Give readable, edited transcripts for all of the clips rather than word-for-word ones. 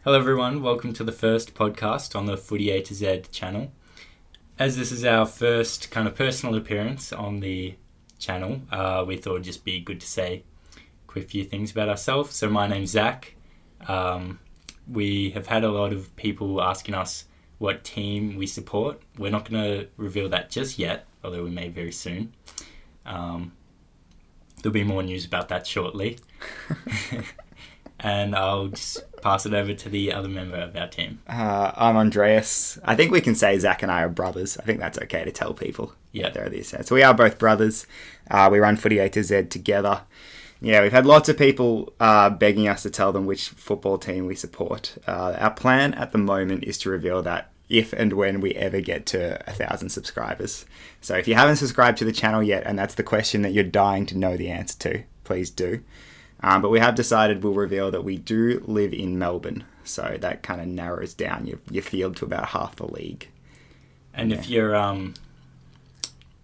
Hello everyone, welcome to the first podcast on the Footy A to Z channel. As this is our first kind of personal appearance on the channel, we thought it'd just be good to say a quick few things about ourselves. So my name's Zach. We have had a lot of people asking us what team we support. We're not going to reveal that just yet, although we may very soon. There'll be more news about that shortly. And I'll just pass it over to the other member of our team. I'm Andreas. I think we can say Zach and I are brothers. I think that's okay to tell people. Yeah. There are these. So we are both brothers. We run Footy A to Z together. Yeah, we've had lots of people begging us to tell them which football team we support. Our plan at the moment is to reveal that if and when we ever get to 1,000 subscribers. So if you haven't subscribed to the channel yet, and that's the question that you're dying to know the answer to, please do. But we have decided we'll reveal that we do live in Melbourne. So that kind of narrows down your field to about half the league. And if you're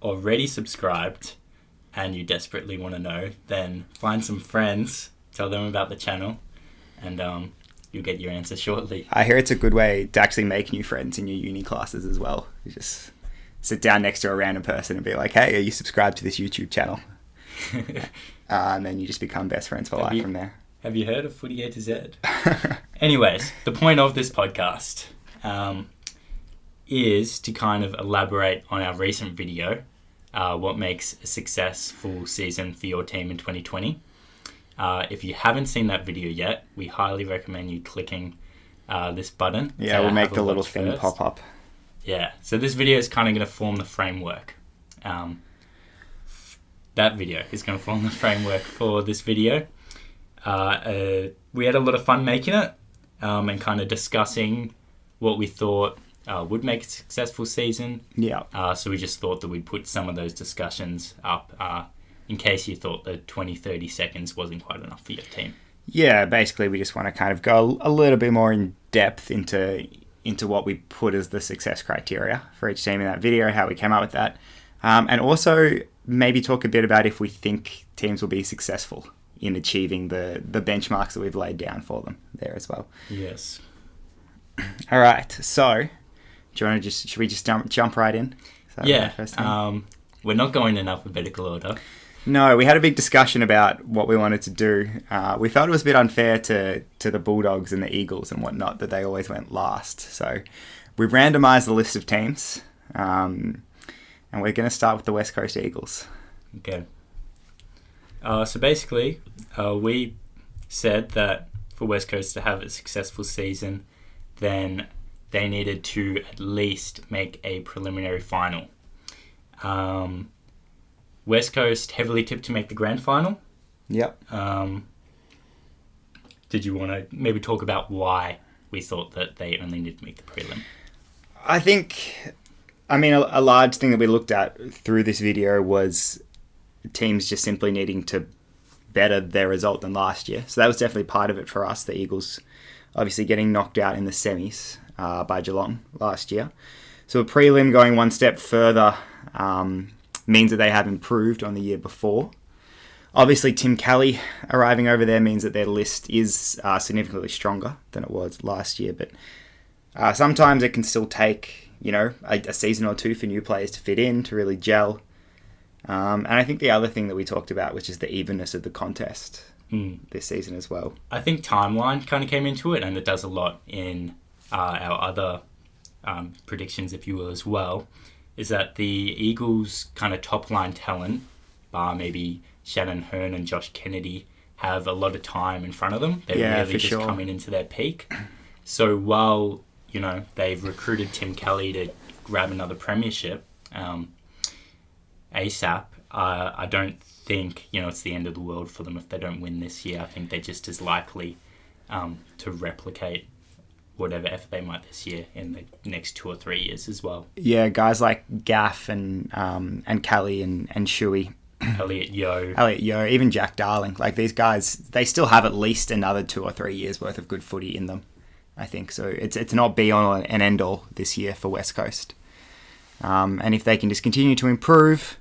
already subscribed and you desperately want to know, then find some friends, tell them about the channel, and you'll get your answer shortly. I hear it's a good way to actually make new friends in your uni classes as well. You just sit down next to a random person and be like, hey, are you subscribed to this YouTube channel? And then you just become best friends for life from there. Have you heard of Footy A to Z? Anyways, the point of this podcast is to kind of elaborate on our recent video, what makes a successful season for your team in 2020. If you haven't seen that video yet, we highly recommend you clicking this button. Yeah, we'll make the little thing pop up. Yeah, so this video is kind of going to form the framework. That video is going to form the framework for this video. We had a lot of fun making it and kind of discussing what we thought would make a successful season. Yeah. So we just thought that we'd put some of those discussions up in case you thought that 20-30 seconds wasn't quite enough for your team. Yeah, basically we just want to kind of go a little bit more in depth into what we put as the success criteria for each team in that video, how we came up with that. And also maybe talk a bit about if we think teams will be successful in achieving the benchmarks that we've laid down for them there as well. Yes. All right. So, do you want to should we just jump right in? Yeah. We're not going in alphabetical order. No, we had a big discussion about what we wanted to do. We felt it was a bit unfair to the Bulldogs and the Eagles and whatnot that they always went last. So, we've randomised the list of teams. And we're going to start with the West Coast Eagles. Okay. So basically, we said that for West Coast to have a successful season, then they needed to at least make a preliminary final. West Coast heavily tipped to make the grand final. Yep. Did you want to maybe talk about why we thought that they only needed to make the prelim? I mean, a large thing that we looked at through this video was teams just simply needing to better their result than last year. So that was definitely part of it for us. The Eagles obviously getting knocked out in the semis by Geelong last year. So a prelim going one step further means that they have improved on the year before. Obviously, Tim Kelly arriving over there means that their list is significantly stronger than it was last year. But sometimes it can still take a season or two for new players to fit in, to really gel. And I think the other thing that we talked about, which is the evenness of the contest this season as well. I think timeline kind of came into it, and it does a lot in our other predictions, if you will, as well, is that the Eagles' kind of top-line talent, bar maybe Shannon Hearn and Josh Kennedy, have a lot of time in front of them. They're really just coming into their peak. So while they've recruited Tim Kelly to grab another premiership ASAP. I don't think, it's the end of the world for them if they don't win this year. I think they're just as likely to replicate whatever effort they might this year in the next 2 or 3 years as well. Yeah, guys like Gaff and Kelly and Shuey. Elliot Yeo, even Jack Darling. Like these guys, they still have at least another 2 or 3 years worth of good footy in them, I think. So it's not be all and end all this year for West Coast. And if they can just continue to improve,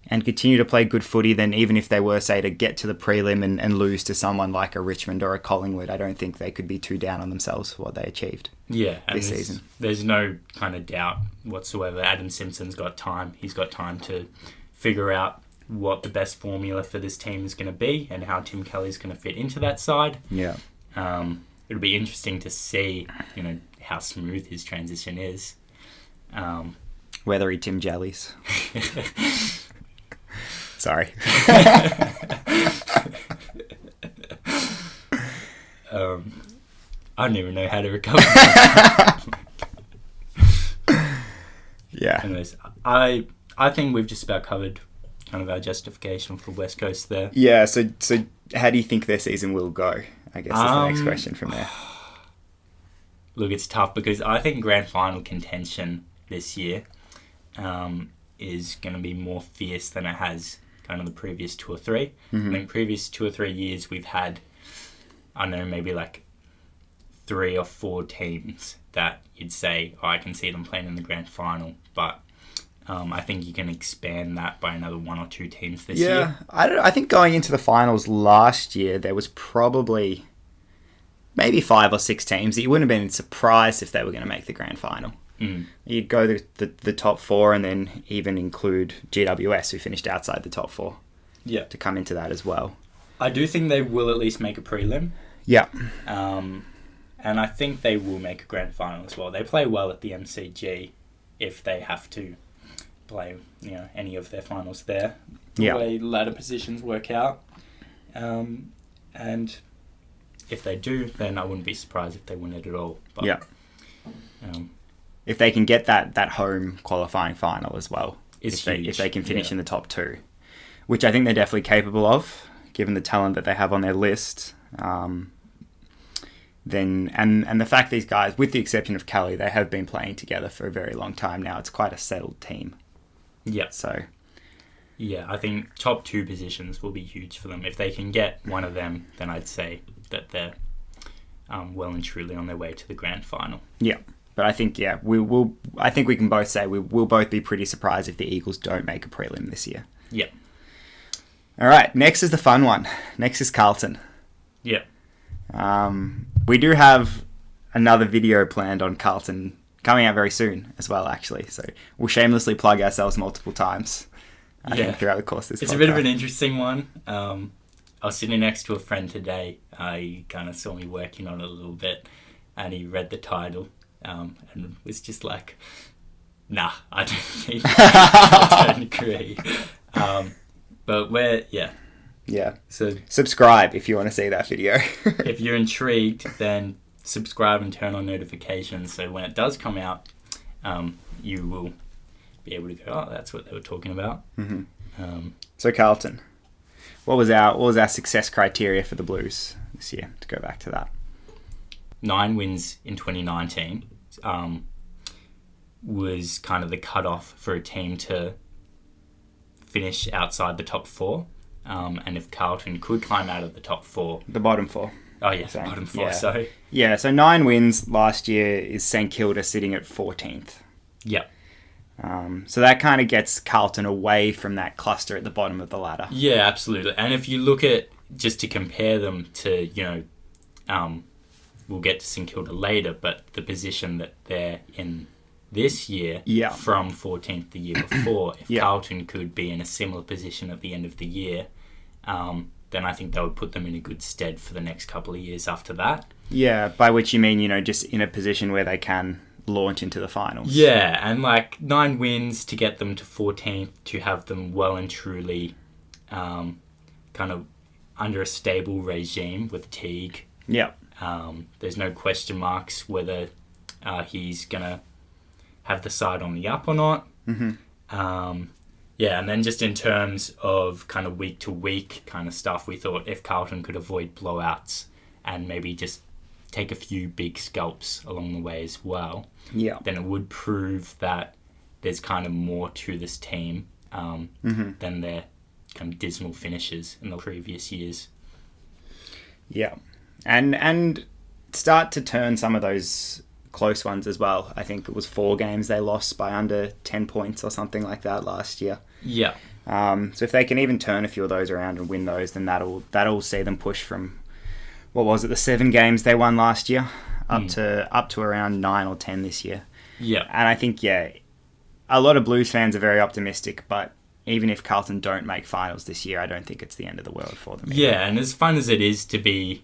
and continue to play good footy, then even if they were, say, to get to the prelim and lose to someone like a Richmond or a Collingwood, I don't think they could be too down on themselves for what they achieved this season. There's no kind of doubt whatsoever. Adam Simpson's got time. He's got time to figure out what the best formula for this team is going to be and how Tim Kelly's going to fit into that side. Yeah. It'll be interesting to see, how smooth his transition is. Whether he Tim Jellies. Sorry. I don't even know how to recover. Yeah. Anyways, I think we've just about covered kind of our justification for West Coast there. Yeah, so how do you think their season will go? I guess is the next question from there. Look, it's tough because I think grand final contention this year is going to be more fierce than it has kind of the previous 2 or 3. Mm-hmm. I think previous 2 or 3 years we've had, I don't know, maybe like 3 or 4 teams that you'd say, I can see them playing in the grand final. But I think you can expand that by another 1 or 2 teams this year. Yeah, I think going into the finals last year, there was probably maybe 5 or 6 teams that you wouldn't have been surprised if they were going to make the grand final. You'd go the top 4 and then even include GWS, who finished outside the top 4, to come into that as well. I do think they will at least make a prelim. Yeah. And I think they will make a grand final as well. They play well at the MCG if they have to play any of their finals there. The way ladder positions work out. And if they do, then I wouldn't be surprised if they win it at all. But, if they can get that home qualifying final as well, if they can finish in the top 2, which I think they're definitely capable of, given the talent that they have on their list. Then and the fact these guys, with the exception of Kelly, they have been playing together for a very long time now. It's quite a settled team. Yeah. So. Yeah, I think top 2 positions will be huge for them. If they can get one of them, then I'd say that they're well and truly on their way to the grand final. Yeah. But I think, I think we can both say we'll both be pretty surprised if the Eagles don't make a prelim this year. Yeah. All right, next is the fun one. Next is Carlton. Yeah. We do have another video planned on Carlton coming out very soon as well, actually. So we'll shamelessly plug ourselves multiple times, I think, throughout the course of this podcast. It's a bit of an interesting one. I was sitting next to a friend today. He kind of saw me working on it a little bit, and he read the title. And was just like, nah, I don't think I don't agree. But so subscribe if you want to see that video. If you're intrigued, then subscribe and turn on notifications, so when it does come out, you will be able to go, oh, that's what they were talking about. So Carlton, what was our success criteria for the Blues this year, to go back to that? 9 wins in 2019 was kind of the cutoff for a team to finish outside the top 4. And if Carlton could climb out of the top 4... The bottom 4. Oh, yes, the bottom 4, sorry. Yeah, so 9 wins last year is St Kilda sitting at 14th. Yep. So that kind of gets Carlton away from that cluster at the bottom of the ladder. Yeah, absolutely. And if you look at, just to compare them to, we'll get to St Kilda later, but the position that they're in this year from 14th the year before, if Carlton could be in a similar position at the end of the year, then I think that would put them in a good stead for the next couple of years after that. Yeah, by which you mean, just in a position where they can launch into the finals. Yeah, and 9 wins to get them to 14th, to have them well and truly kind of under a stable regime with Teague. Yeah. There's no question marks whether he's going to have the side on the up or not. And then just in terms of kind of week to week kind of stuff, we thought if Carlton could avoid blowouts and maybe just take a few big scalps along the way as well, then it would prove that there's kind of more to this team than their kind of dismal finishes in the previous years. Yeah. And start to turn some of those close ones as well. I think it was 4 games they lost by under 10 points or something like that last year. Yeah. So if they can even turn a few of those around and win those, then that'll see them push from, what was it, the 7 games they won last year up to around 9 or 10 this year. Yeah. And I think, a lot of Blues fans are very optimistic, but even if Carlton don't make finals this year, I don't think it's the end of the world for them. Yeah, and as fun as it is to be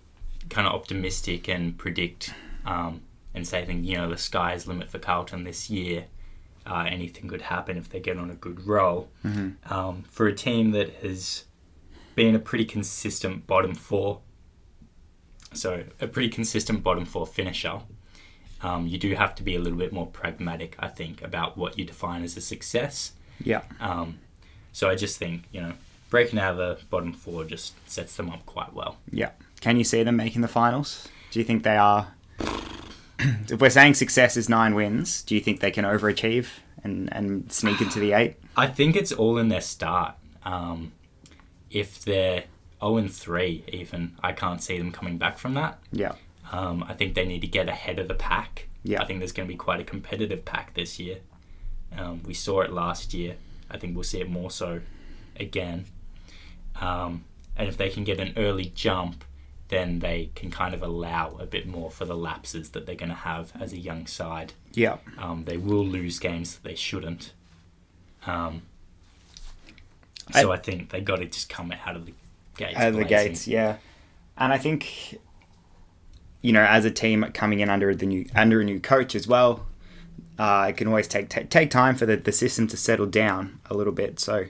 kind of optimistic and predict and say, the sky's limit for Carlton this year, anything could happen if they get on a good roll. Mm-hmm. For a team that has been a pretty consistent bottom four finisher, you do have to be a little bit more pragmatic, I think, about what you define as a success. Yeah. So I just think, breaking out of the bottom 4 just sets them up quite well. Yeah. Can you see them making the finals? Do you think they are... If we're saying success is 9 wins, do you think they can overachieve and sneak into the 8? I think it's all in their start. If they're 0-3 even, I can't see them coming back from that. Yeah. I think they need to get ahead of the pack. Yeah. I think there's going to be quite a competitive pack this year. We saw it last year. I think we'll see it more so again. And if they can get an early jump, then they can kind of allow a bit more for the lapses that they're going to have as a young side. Yeah. They will lose games that they shouldn't. I think they got to just come out of the gates. Out of the gates, yeah. And I think, as a team coming in under a new coach as well, it can always take time for the system to settle down a little bit. So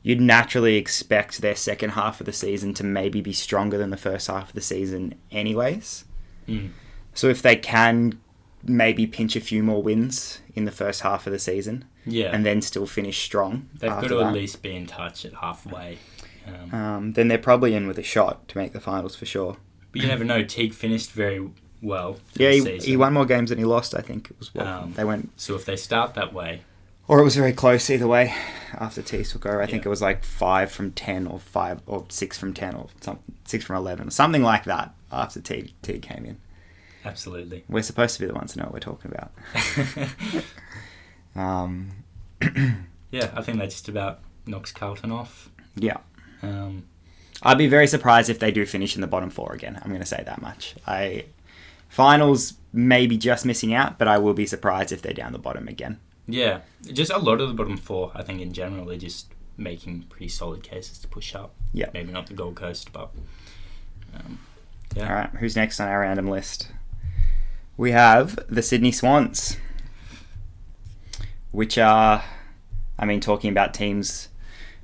you'd naturally expect their second half of the season to maybe be stronger than the first half of the season anyways. So if they can maybe pinch a few more wins in the first half of the season, and then still finish strong, they've got to at least be in touch at halfway. Then they're probably in with a shot to make the finals for sure. But you never know. Teague finished very well. Yeah, he won more games than he lost, I think. It was they went. So if they start that way, or it was very close either way. After Teague took over, I think it was like 5 from 10 or 5 or 6 from 10 or 6 from 11, something like that. After Teague came in. Absolutely. We're supposed to be the ones to know what we're talking about. Yeah, I think that just about knocks Carlton off. Yeah. I'd be very surprised if they do finish in the bottom 4 again. I'm going to say that much. Finals maybe just missing out, but I will be surprised if they're down the bottom again. Yeah, just a lot of the bottom 4, I think in general, they're just making pretty solid cases to push up. Yeah. Maybe not the Gold Coast, but... All right, who's next on our random list? We have the Sydney Swans, which are, talking about teams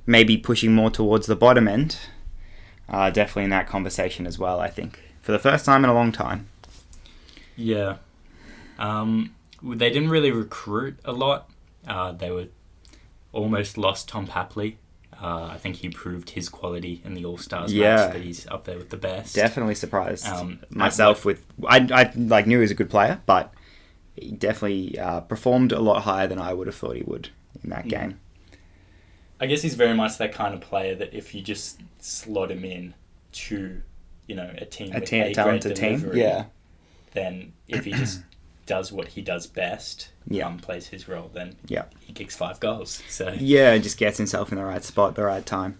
maybe pushing more towards the bottom end, definitely in that conversation as well, I think. For the first time in a long time. Yeah. They didn't really recruit a lot. They were almost lost Tom Papley. I think he proved his quality in the All-Stars match, that he's up there with the best. Definitely surprised myself with... I knew he was a good player, but he definitely performed a lot higher than I would have thought he would in that game. I guess he's very much that kind of player that if you just slot him in to, a team with a talented great delivery, team, then if he just does what he does best, plays his role, then he kicks 5 goals. So just gets himself in the right spot at the right time.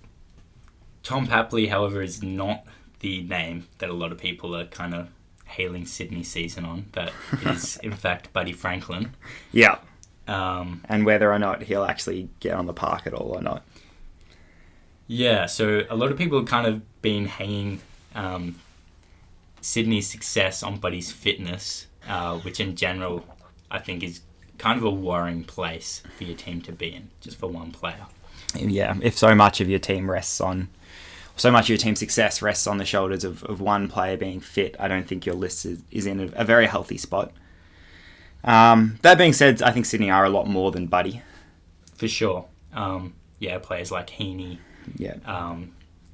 Tom Papley, however, is not the name that a lot of people are kind of hailing Sydney's season on. That is, in fact, Buddy Franklin. Yeah. And whether or not he'll actually get on the park at all or not. Yeah, so a lot of people have kind of been hanging Sydney's success on Buddy's fitness, which in general I think is kind of a worrying place for your team to be in, just for one player. Yeah, if so much of your team's success rests on the shoulders of one player being fit, I don't think your list is in a very healthy spot. That being said, I think Sydney are a lot more than Buddy. For sure. Players like Heaney,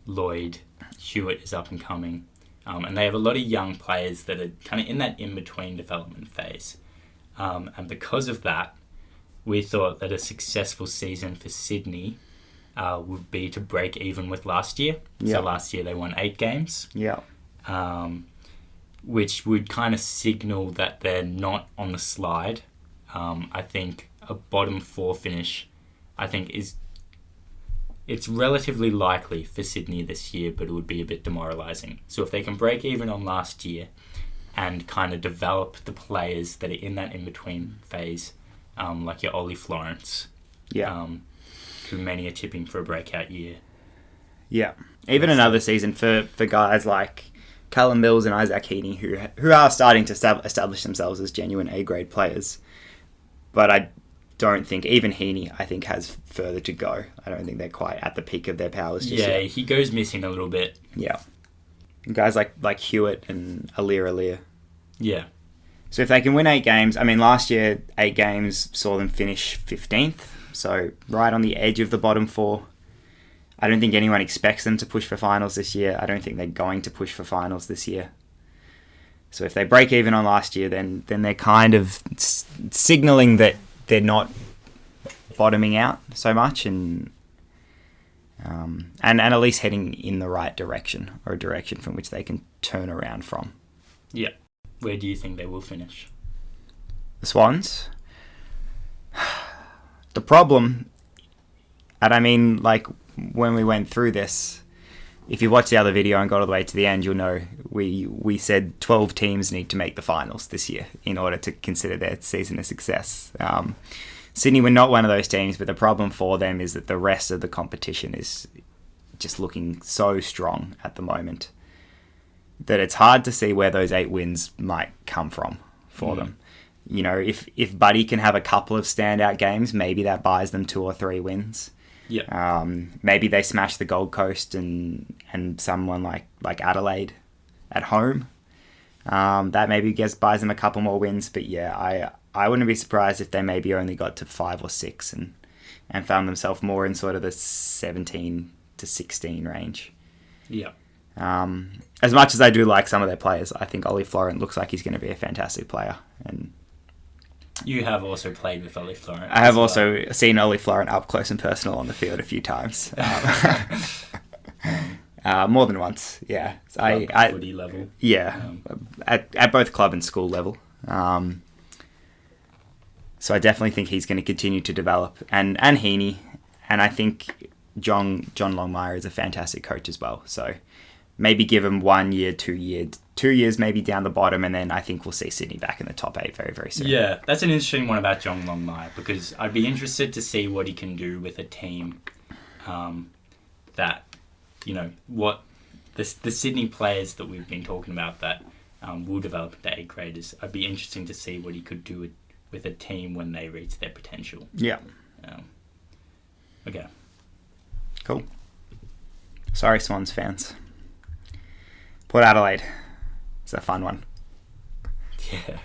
Lloyd, Hewitt is up and coming. And they have a lot of young players that are kind of in that in-between development phase. And because of that, we thought that a successful season for Sydney would be to break even with last year. So last year they won 8 games. Yeah. Which would kind of signal that they're not on the slide. I think a bottom 4 finish, I think, is it's relatively likely for Sydney this year, but it would be a bit demoralising. So if they can break even on last year and kind of develop the players that are in that in-between phase, like your Ollie Florence, who many are tipping for a breakout year. Yeah. Even another season for guys like Callum Mills and Isaac Heaney, who are starting to establish themselves as genuine A-grade players. But I don't think, even Heaney, I think, has further to go. I don't think they're quite at the peak of their powers just yet. He goes missing a little bit. Yeah. Guys like Hewitt and Alir. Yeah. So if they can win 8 games, I mean, last year, 8 games saw them finish 15th. So right on the edge of the bottom 4. I don't think anyone expects them to push for finals this year. I don't think they're going to push for finals this year. So if they break even on last year, then they're kind of signalling that they're not bottoming out so much and at least heading in the right direction, or a direction from which they can turn around from. Yeah. Where do you think they will finish? The Swans? The problem, and I mean, like, when we went through this, if you watch the other video and got all the way to the end, you'll know we said 12 teams need to make the finals this year in order to consider their season a success. Sydney were not one of those teams, but the problem for them is that the rest of the competition is just looking so strong at the moment that it's hard to see where those 8 wins might come from for them. You know, if Buddy can have a couple of standout games, maybe that buys them 2 or 3 wins. Yeah. Maybe they smash the Gold Coast and someone like Adelaide at home. That maybe buys them a couple more wins. But yeah, I wouldn't be surprised if they maybe only got to 5 or 6 and found themselves more in sort of the 17 to 16 range. Yeah. As much as I do like some of their players, I think Ollie Florent looks like he's going to be a fantastic player. And you have also played with Ollie Florent. I have also seen Ollie Florent up close and personal on the field a few times. More than once, yeah. At footy level. Yeah, at both club and school level. So I definitely think he's going to continue to develop. And Heaney. And I think John Longmire is a fantastic coach as well. So maybe give him 1 year, 2 years maybe down the bottom, and then I think we'll see Sydney back in the top 8 very, very soon. Yeah, that's an interesting one about John Longmire, because I'd be interested to see what he can do with a team that, you know, what the Sydney players that we've been talking about that will develop into 8 graders. I'd be interesting to see what he could do with a team when they reach their potential. Yeah. Okay. Cool. Sorry, Swans fans. Port Adelaide. It's a fun one. Yeah.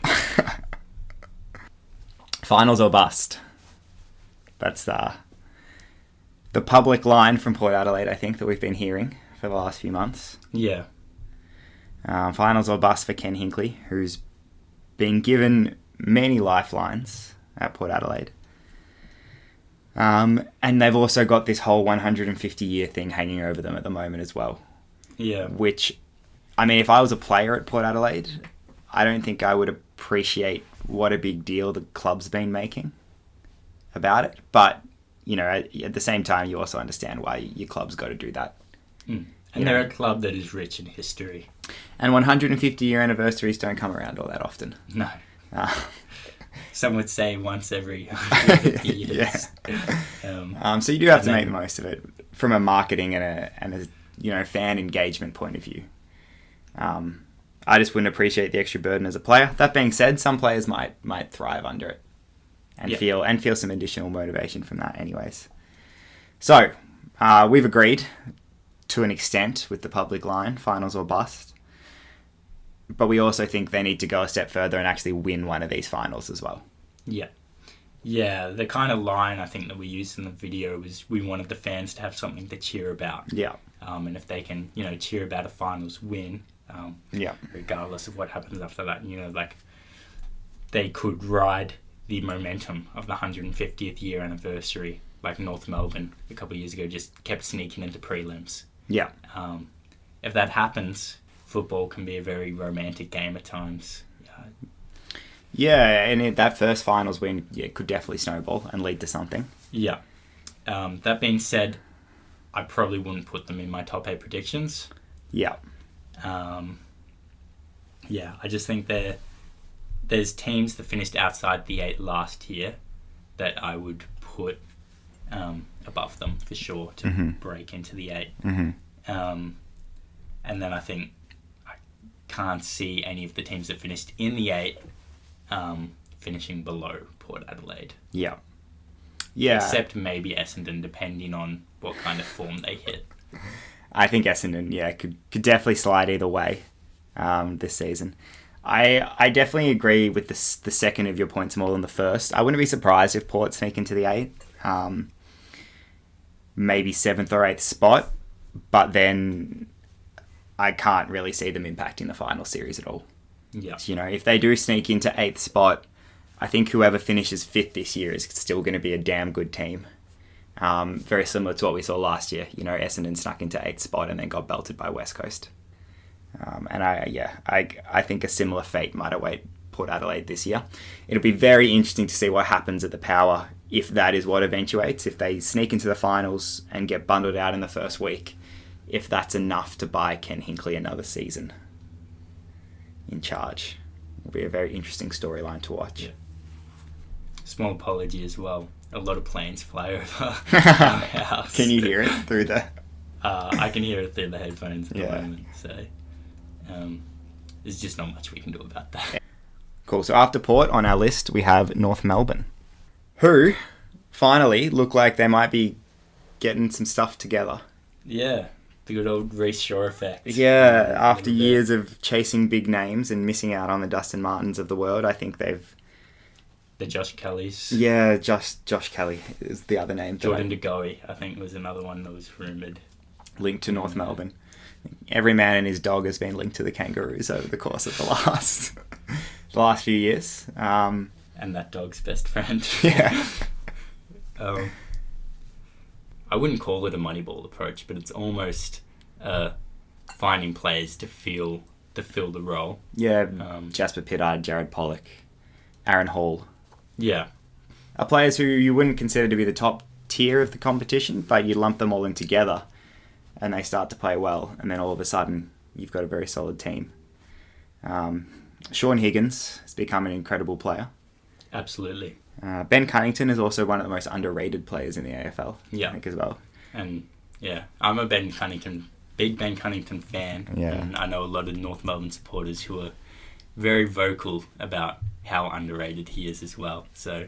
Finals or bust. That's the public line from Port Adelaide, I think, that we've been hearing for the last few months. Yeah. Finals or bust for Ken Hinkley, who's been given many lifelines at Port Adelaide. And they've also got this whole 150-year thing hanging over them at the moment as well. Yeah. Which, I mean, if I was a player at Port Adelaide, I don't think I would appreciate what a big deal the club's been making about it. But, you know, at the same time, you also understand why your club's got to do that. Mm. And they're a club that is rich in history. And 150-year anniversaries don't come around all that often. No. Some would say once every 150 years. Yeah. So you do have to make the most of it from a marketing and a you know, fan engagement point of view. I just wouldn't appreciate the extra burden as a player. That being said, some players might thrive under it and feel some additional motivation from that anyways. So we've agreed to an extent with the public line, finals or bust. But we also think they need to go a step further and actually win one of these finals as well. Yeah. Yeah, the kind of line I think that we used in the video was we wanted the fans to have something to cheer about. Yeah. And if they can, you know, cheer about a finals win, regardless of what happens after that, you know, like they could ride the momentum of the 150th year anniversary, like North Melbourne a couple of years ago just kept sneaking into prelims. Yeah. If that happens, football can be a very romantic game at times. Yeah, and that first finals win could definitely snowball and lead to something. Yeah. That being said, I probably wouldn't put them in my top 8 predictions. Yeah. Yeah, I just think there's teams that finished outside the 8 last year that I would put above them for sure to break into the 8. And then I think I can't see any of the teams that finished in the 8 finishing below Port Adelaide. Yeah. Yeah. Except maybe Essendon, depending on what kind of form they hit. I think Essendon, could definitely slide either way this season. I definitely agree with the second of your points more than the first. I wouldn't be surprised if Port sneak into the 8, maybe 7th or 8th spot, but then I can't really see them impacting the final series at all. Yeah. So, if they do sneak into 8th spot, I think whoever finishes 5th this year is still going to be a damn good team. Very similar to what we saw last year. Essendon snuck into 8th spot and then got belted by West Coast. And I think a similar fate might await Port Adelaide this year. It'll be very interesting to see what happens at the Power if that is what eventuates. If they sneak into the finals and get bundled out in the first week, if that's enough to buy Ken Hinkley another season in charge. It'll be a very interesting storyline to watch. Yeah. Small apology as well. A lot of planes fly over our house. Can you hear it through the... I can hear it through the headphones at the moment. So there's just not much we can do about that. Cool. So after Port on our list, we have North Melbourne, who finally look like they might be getting some stuff together. Yeah. The good old Reece Shaw effect. Yeah. After years of chasing big names and missing out on the Dustin Martins of the world, I think they've... The Josh Kellys. Yeah, Josh Kelly is the other name. Jordan De Goey, I think, was another one that was rumoured. Linked to North Melbourne. Every man and his dog has been linked to the Kangaroos over the course of the last few years. And that dog's best friend. Yeah. I wouldn't call it a Moneyball approach, but it's almost finding players to fill the role. Yeah, Jasper Pittard, Jared Pollock, Aaron Hall. Yeah. Are players who you wouldn't consider to be the top tier of the competition, but you lump them all in together and they start to play well, and then all of a sudden you've got a very solid team. Sean Higgins has become an incredible player. Absolutely. Ben Cunnington is also one of the most underrated players in the AFL, I think, as well. And yeah, I'm a big Ben Cunnington fan. Yeah. And I know a lot of North Melbourne supporters who are very vocal about how underrated he is as well. So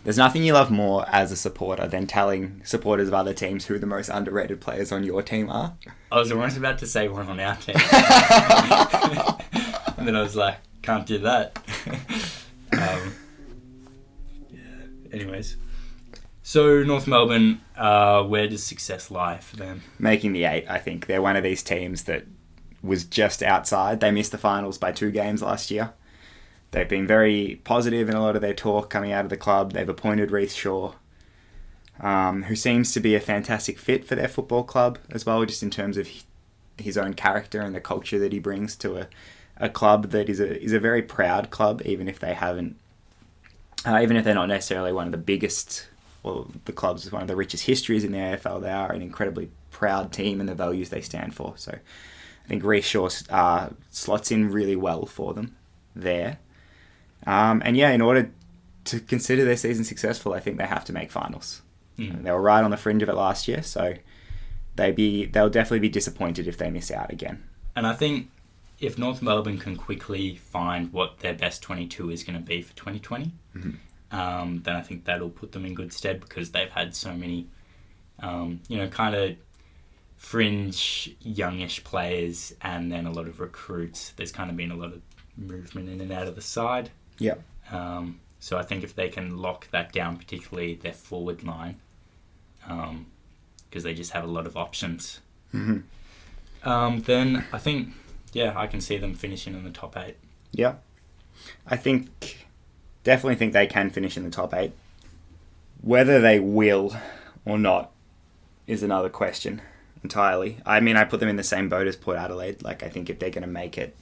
there's nothing you love more as a supporter than telling supporters of other teams who the most underrated players on your team are. I was almost about to say one on our team. And then I was like, can't do that. Anyways. So North Melbourne, where does success lie for them? Making the 8, I think. They're one of these teams that was just outside. They missed the finals by 2 games last year. They've been very positive in a lot of their talk coming out of the club. They've appointed Reece Shaw, who seems to be a fantastic fit for their football club as well, just in terms of his own character and the culture that he brings to a club that is a very proud club, even if they haven't, even if they're not necessarily one of the biggest, or the club's with one of the richest histories in the AFL. They are an incredibly proud team and the values they stand for. So I think Reece Shaw slots in really well for them there. And yeah, in order to consider their season successful, I think they have to make finals. They were right on the fringe of it last year, so they'll definitely be disappointed if they miss out again. And I think if North Melbourne can quickly find what their best 22 is going to be for 2020, then I think that'll put them in good stead, because they've had so many, kind of fringe, youngish players, and then a lot of recruits. There's kind of been a lot of movement in and out of the side. Yeah. So I think if they can lock that down, particularly their forward line, because they just have a lot of options, then I think, I can see them finishing in the top 8. Yeah. Definitely think they can finish in the top 8. Whether they will or not is another question entirely. I mean, I put them in the same boat as Port Adelaide. Like, I think if they're going to make it,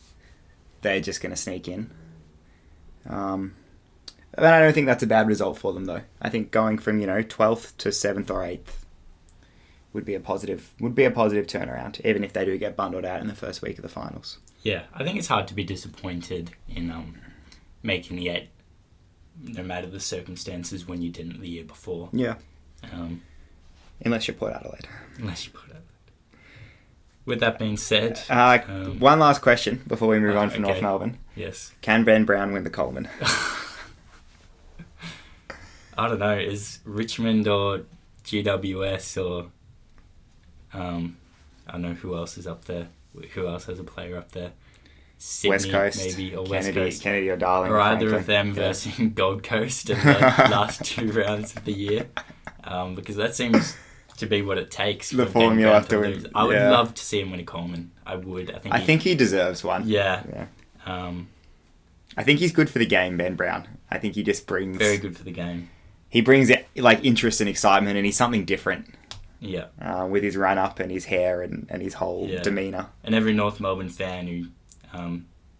they're just going to sneak in. But I don't think that's a bad result for them, though. I think going from, 12th to 7th or 8th would be a positive turnaround, even if they do get bundled out in the first week of the finals. Yeah, I think it's hard to be disappointed in making the 8, no matter the circumstances, when you didn't the year before. Yeah. Unless you're Port Adelaide. With that being said... one last question before we move on from North Melbourne. Yes. Can Ben Brown win the Coleman? I don't know. Is Richmond or GWS or... I don't know who else is up there. Who else has a player up there? Sydney, West Coast, maybe, or Kennedy, West Coast. Kennedy or Darling. Or either of them versus Gold Coast in the last 2 rounds of the year. Because that seems to be what it takes. The formula to win. I would love to see him win a Coleman. I would. I think he deserves one. Yeah. I think he's good for the game, Ben Brown. I think he just brings... Very good for the game. He brings interest and excitement, and he's something different. Yeah. With his run up and his hair and his whole demeanour. And every North Melbourne fan who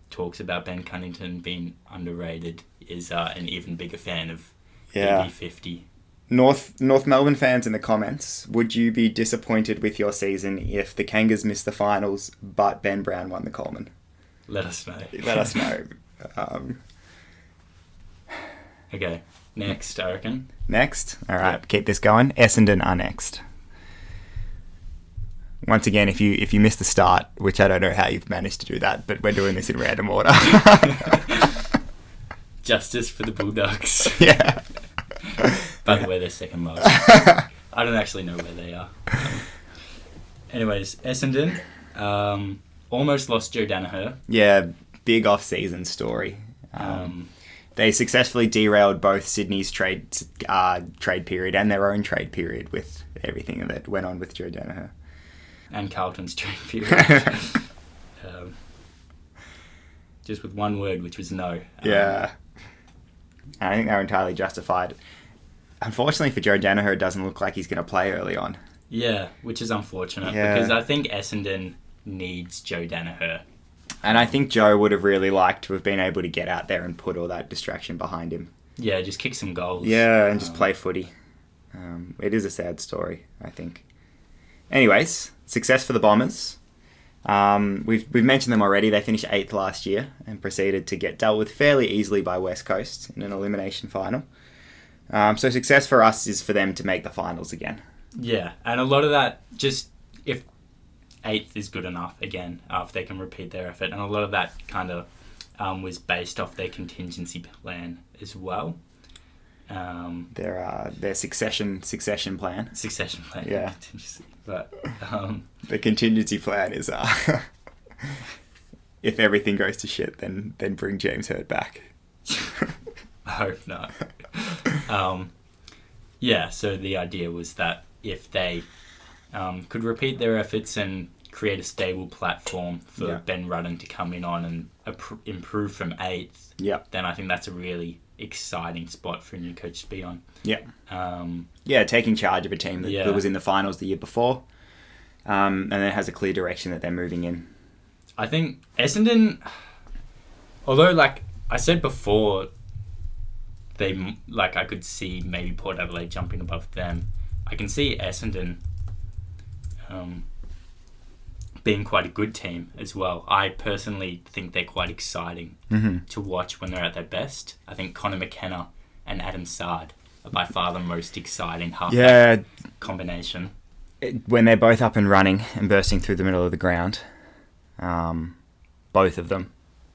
talks about Ben Cunnington being underrated is an even bigger fan of BB50. North Melbourne fans in the comments, would you be disappointed with your season if the Kangas missed the finals but Ben Brown won the Coleman? Let us know. Okay, next, I reckon. Next? All right, Keep this going. Essendon are next. Once again, if you missed the start, which I don't know how you've managed to do that, but we're doing this in random order. Justice for the Bulldogs. Yeah. By the way, they're second most. I don't actually know where they are. Anyways, Essendon almost lost Joe Danaher. Yeah, big off-season story. They successfully derailed both Sydney's trade period and their own trade period with everything that went on with Joe Danaher. And Carlton's trade period. Just with one word, which was no. Yeah. I think they're entirely justified. Unfortunately for Joe Danaher, it doesn't look like he's going to play early on. Yeah, which is unfortunate because I think Essendon needs Joe Danaher. And I think Joe would have really liked to have been able to get out there and put all that distraction behind him. Yeah, just kick some goals. Yeah, and just play footy. It is a sad story, I think. Anyways, success for the Bombers. We've mentioned them already. They finished 8th last year and proceeded to get dealt with fairly easily by West Coast in an elimination final. So success for us is for them to make the finals again. Yeah, and a lot of that, just if 8th is good enough again, if they can repeat their effort, and a lot of that kind of was based off their contingency plan as well. Their succession plan. Succession plan. Yeah. Contingency. But the contingency plan is if everything goes to shit, then bring James Hird back. I hope not. So the idea was that if they could repeat their efforts and create a stable platform for Ben Rudden to come in on and improve from 8th, then I think that's a really exciting spot for a new coach to be on. Taking charge of a team that was in the finals the year before, and then has a clear direction that they're moving in. I think Essendon, although like I said before, I could see maybe Port Adelaide jumping above them. I can see Essendon being quite a good team as well. I personally think they're quite exciting to watch when they're at their best. I think Connor McKenna and Adam Sard are by far the most exciting halfback combination. When they're both up and running and bursting through the middle of the ground, both of them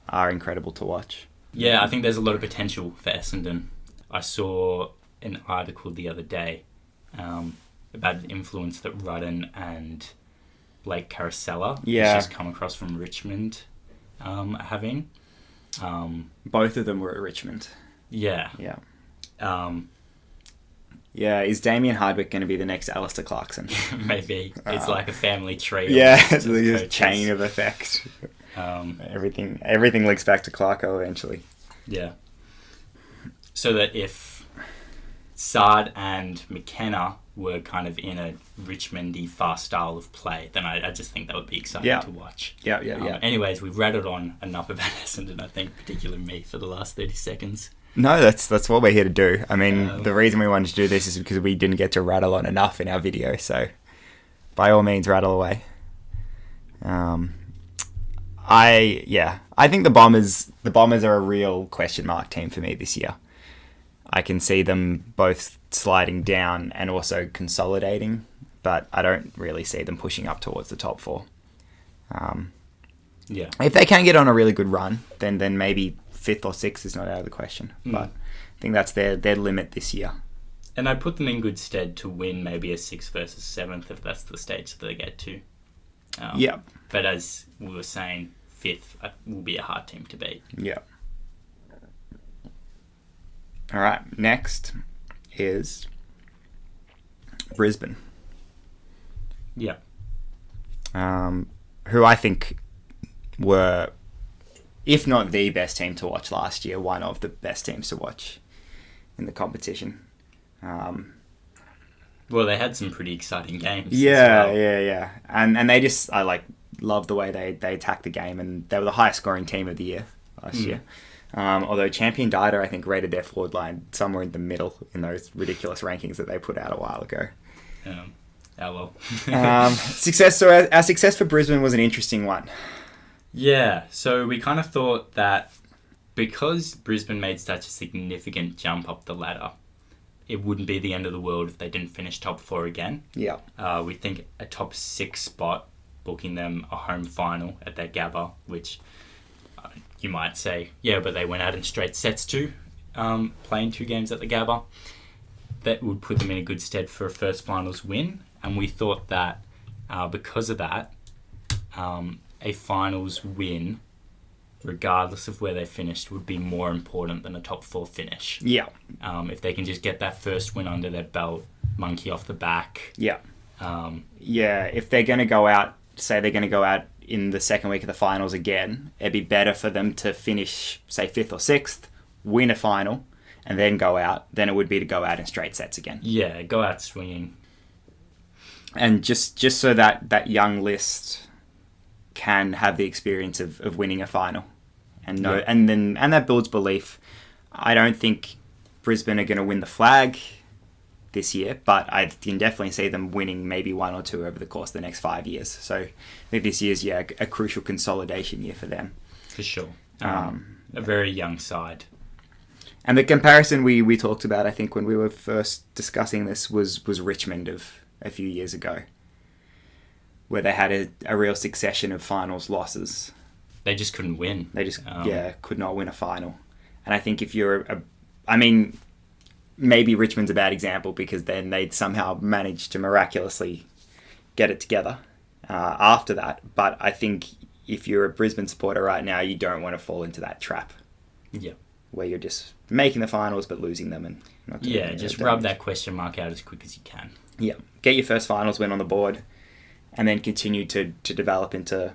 are incredible to watch. Yeah, I think there's a lot of potential for Essendon. I saw an article the other day about the influence that Rudden and Blake Caracella has just come across from Richmond having. Both of them were at Richmond. Yeah. Is Damien Hardwick going to be the next Alistair Clarkson? Maybe. It's like a family tree. Yeah, it's a chain of effect. Everything links back to Clarko eventually. Yeah. So that if Sard and McKenna were kind of in a Richmondy fast style of play, then I just think that would be exciting to watch. Yeah. Anyways, we've rattled on enough about Essendon, I think, particularly me, for the last 30 seconds. No, that's what we're here to do. I mean, the reason we wanted to do this is because we didn't get to rattle on enough in our video, so by all means, rattle away. I think the Bombers are a real question mark team for me this year. I can see them both sliding down and also consolidating, but I don't really see them pushing up towards the top 4. If they can get on a really good run, then maybe 5th or 6th is not out of the question. But I think that's their limit this year. And I put them in good stead to win maybe a 6th versus 7th if that's the stage that they get to. But as we were saying, 5th will be a hard team to beat. Yeah. All right. Next is Brisbane. Yeah. Who I think were, if not the best team to watch last year, one of the best teams to watch in the competition. Well, they had some pretty exciting games. Yeah. And they just, I love the way they attacked the game, and they were the highest scoring team of the year last year. Although Champion Data, I think, rated their forward line somewhere in the middle in those ridiculous rankings that they put out a while ago. Success. So our success for Brisbane was an interesting one. Yeah, so we kind of thought that because Brisbane made such a significant jump up the ladder, it wouldn't be the end of the world if they didn't finish top 4 again. Yeah. We think a top 6 spot, booking them a home final at their Gabba, which you might say, yeah, but they went out in straight sets too, playing 2 games at the Gabba. That would put them in a good stead for a first finals win. And we thought that because of that, a finals win, regardless of where they finished, would be more important than a top 4 finish. Yeah. If they can just get that first win under their belt, monkey off the back. Yeah. If they're going to go out, say they're going to go out in the second week of the finals again, it'd be better for them to finish, say, 5th or 6th, win a final, and then go out, than it would be to go out in straight sets again. Yeah, go out swinging. And just so that young list can have the experience of winning a final, and that builds belief. I don't think Brisbane are going to win the flag this year, but I can definitely see them winning maybe 1 or 2 over the course of the next 5 years. So I think this year's a crucial consolidation year for them. For sure. A very young side. And the comparison we talked about, I think, when we were first discussing this was Richmond of a few years ago, where they had a real succession of finals losses. They just couldn't win. They just, could not win a final. And I think if you're maybe Richmond's a bad example because then they'd somehow managed to miraculously get it together after that. But I think if you're a Brisbane supporter right now, you don't want to fall into that trap. Yeah. Where you're just making the finals but losing them. And not just rub that question mark out as quick as you can. Yeah. Get your first finals win on the board and then continue to develop into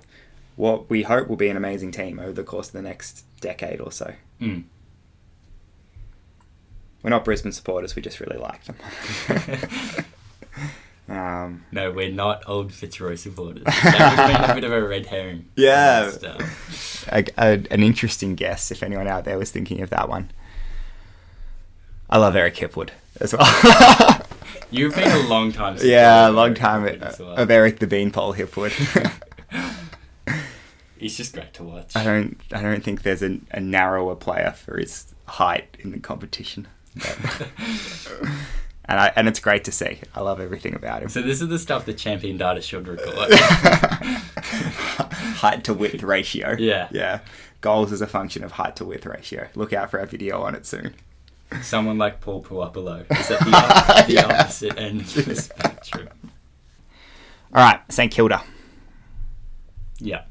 what we hope will be an amazing team over the course of the next decade or so. We're not Brisbane supporters, we just really like them. No, we're not old Fitzroy supporters. That would have been a bit of a red herring. Yeah. An interesting guess, if anyone out there was thinking of that one. I love Eric Hipwood as well. You've been a long time supporter. Yeah, a long time of Eric the Beanpole Hipwood. He's just great to watch. I don't think there's a narrower player for his height in the competition. And it's great to see. I love everything about him. So this is the stuff that Champion Data should record. Height to width ratio. Yeah. Yeah. Goals as a function of height to width ratio. Look out for our video on it soon. Someone like Paul Puapalo is at the opposite end of the spectrum. All right, St Kilda. Yeah.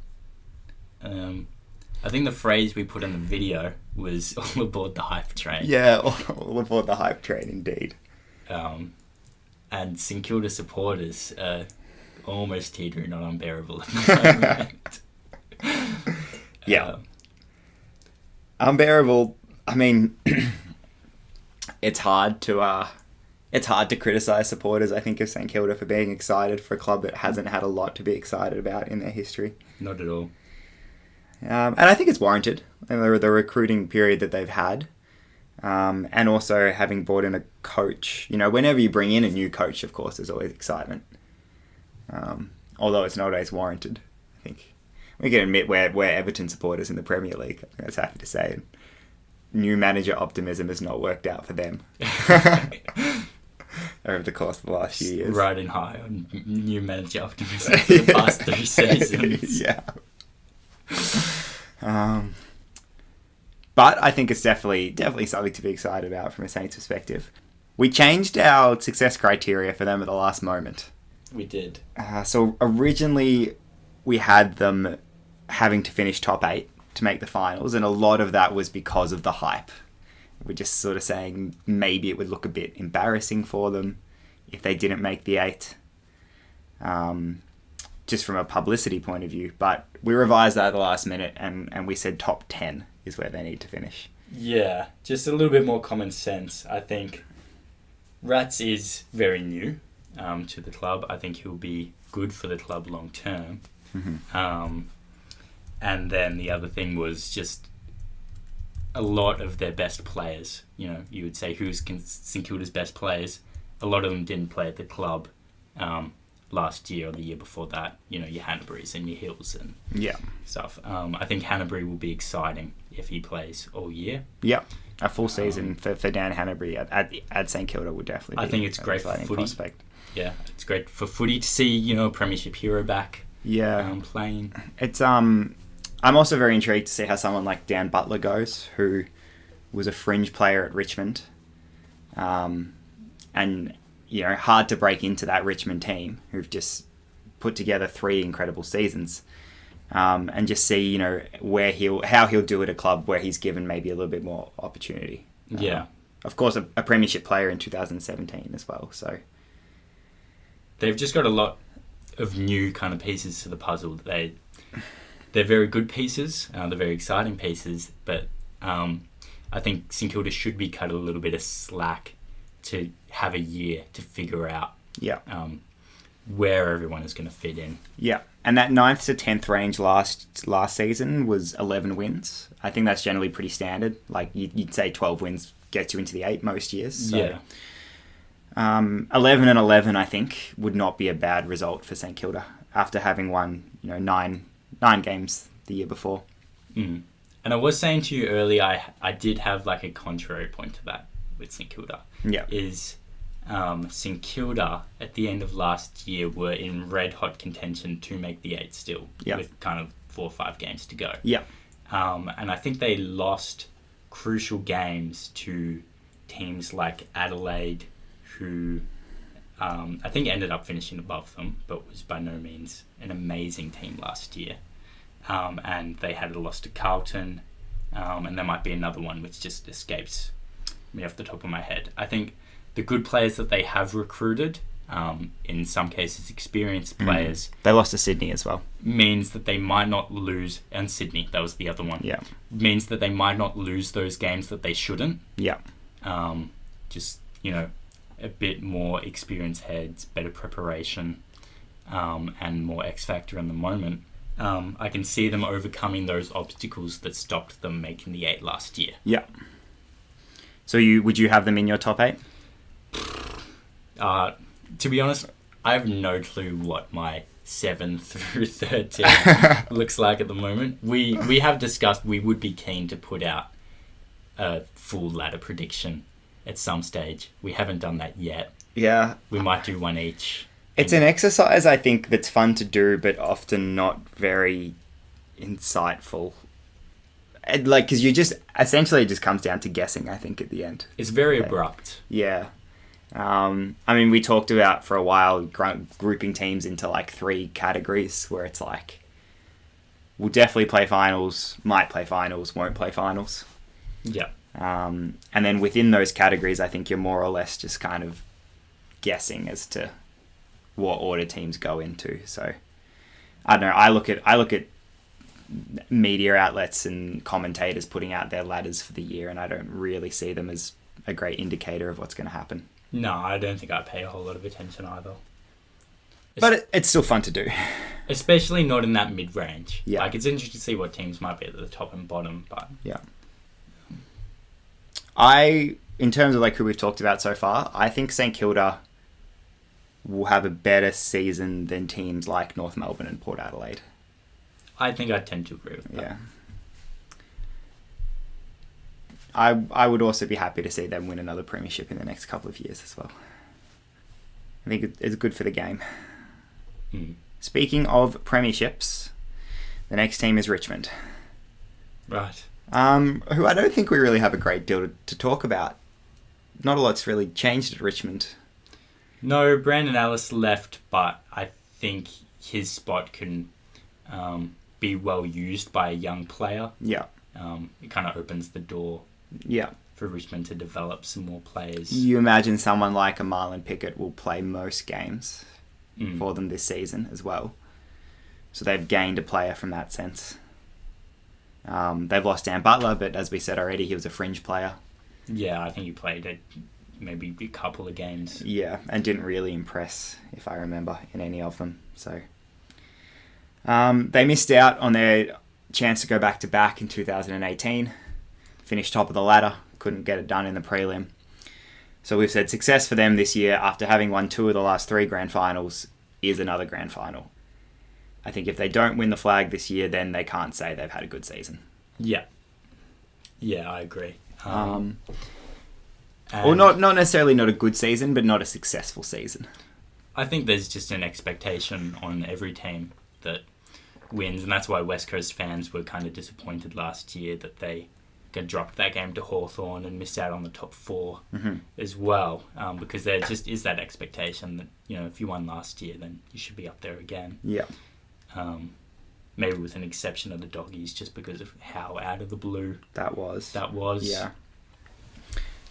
I think the phrase we put in the video was all aboard the hype train. Yeah, all aboard the hype train, indeed. And St Kilda supporters are almost teetering on unbearable at the moment. Yeah. Unbearable, I mean, it's hard to criticize supporters, I think, of St Kilda for being excited for a club that hasn't had a lot to be excited about in their history. Not at all. And I think it's warranted. And the recruiting period that they've had. And also having brought in a coach. You know, whenever you bring in a new coach, of course, there's always excitement. Although it's not always warranted, I think. We can admit we're Everton supporters in the Premier League. I was happy to say. New manager optimism has not worked out for them over the course of the last few years. Riding high on new manager optimism for the past 3 seasons. Yeah. But I think it's definitely something to be excited about from a Saints perspective. We changed our success criteria for them at the last moment. We did. So originally we had them having to finish top 8 to make the finals, and a lot of that was because of the hype. We're just sort of saying maybe it would look a bit embarrassing for them if they didn't make the 8, just from a publicity point of view. But we revised that at the last minute, and we said top 10 is where they need to finish. Yeah, just a little bit more common sense. I think Rats is very new to the club. I think he'll be good for the club long term. Mm-hmm. And then the other thing was just a lot of their best players. You know, you would say who's St Kilda's best players. A lot of them didn't play at the club last year or the year before that. You know, your Hanbury's and your Hills and stuff. I think Hanbury will be exciting if he plays all year. Yeah, a full season for Dan Hanbury at St Kilda would definitely be I think it's great for footy. Prospect. Yeah, it's great for footy to see, you know, a premiership hero back playing. It's I'm also very intrigued to see how someone like Dan Butler goes, who was a fringe player at Richmond. And, you know, hard to break into that Richmond team who've just put together 3 incredible seasons. And just see, you know, how he'll do at a club where he's given maybe a little bit more opportunity. Yeah. Of course, a premiership player in 2017 as well. So they've just got a lot of new kind of pieces to the puzzle. They're very good pieces. They're very exciting pieces. But I think St Kilda should be cut a little bit of slack to have a year to figure out where everyone is going to fit in. Yeah. And that 9th to 10th range last season was 11 wins. I think that's generally pretty standard. Like you'd say 12 wins gets you into the 8 most years. So, yeah. 11 and 11, I think, would not be a bad result for St Kilda after having won, you know, nine games the year before. Mm. And I was saying to you earlier, I did have like a contrary point to that with St Kilda. Yeah. Is St Kilda at the end of last year were in red hot contention to make the 8 still, with kind of 4 or 5 games to go. Yeah. And I think they lost crucial games to teams like Adelaide, who I think ended up finishing above them, but was by no means an amazing team last year. And they had a loss to Carlton, and there might be another one which just escapes me off the top of my head. I think the good players that they have recruited, in some cases experienced players... They lost to Sydney as well. Means that they might not lose... And Sydney, that was the other one. Yeah. Means that they might not lose those games that they shouldn't. Yeah. Just, you know, a bit more experienced heads, better preparation, and more X factor in the moment. I can see them overcoming those obstacles that stopped them making the 8 last year. Yeah. So would you have them in your top 8? To be honest, I have no clue what my 7 through 13 looks like at the moment. We have discussed we would be keen to put out a full ladder prediction at some stage. We haven't done that yet. Yeah. We might do one each. It's an exercise, I think, that's fun to do, but often not very insightful. Because you just... Essentially, it just comes down to guessing, I think, at the end. It's very abrupt. Yeah. I mean, we talked about, for a while, grouping teams into, 3 categories, where it's we'll definitely play finals, might play finals, won't play finals. Yeah. And then within those categories, I think you're more or less just kind of guessing as to what order teams go into. So I don't know. I look at media outlets and commentators putting out their ladders for the year, and I don't really see them as a great indicator of what's going to happen. No, I don't think I pay a whole lot of attention either. But it's still fun to do. Especially not in that mid-range. Yeah. It's interesting to see what teams might be at the top and bottom, but... Yeah. In terms of who we've talked about so far, I think St Kilda will have a better season than teams like North Melbourne and Port Adelaide. I think I tend to agree with that. Yeah. I would also be happy to see them win another premiership in the next couple of years as well. I think it's good for the game. Speaking of premierships, the next team is Richmond. Right. Who I don't think we really have a great deal to talk about. Not a lot's really changed at Richmond. No, Brandon Ellis left, but I think his spot can be well used by a young player. Yeah. It kind of opens the door. Yeah. For Richmond to develop some more players. You imagine someone like a Marlon Pickett will play most games for them this season as well. So they've gained a player from that sense. They've lost Dan Butler, but as we said already, he was a fringe player. Yeah, I think he played maybe a couple of games. Yeah, and didn't really impress, if I remember, in any of them. So they missed out on their chance to go back-to-back in 2018. Finished top of the ladder. Couldn't get it done in the prelim. So we've said success for them this year after having won 2 of the last 3 grand finals is another grand final. I think if they don't win the flag this year, then they can't say they've had a good season. Yeah. Yeah, I agree. Or not necessarily not a good season, but not a successful season. I think there's just an expectation on every team that wins, and that's why West Coast fans were kind of disappointed last year that they dropped that game to Hawthorn and missed out on the top 4 as well, because there just is that expectation that, if you won last year, then you should be up there again. Yeah. Maybe with an exception of the Doggies, just because of how out of the blue that was. Yeah.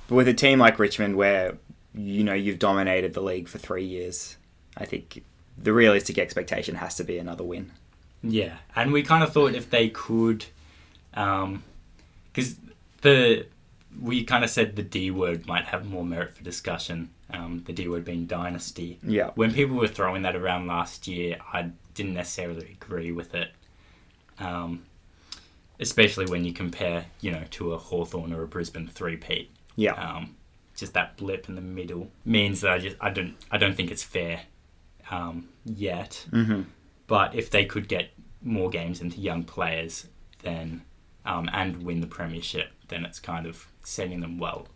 But with a team like Richmond, where you've dominated the league for 3 years, I think the realistic expectation has to be another win. Yeah, and we kind of thought if they could, because we kind of said the D word might have more merit for discussion. The D word being dynasty. Yeah. When people were throwing that around last year, I didn't necessarily agree with it. Especially when you compare, to a Hawthorn or a Brisbane three-peat. Yeah. Just that blip in the middle means that I don't think it's fair yet. Mm-hmm. But if they could get more games into young players, then and win the premiership, then it's kind of setting them well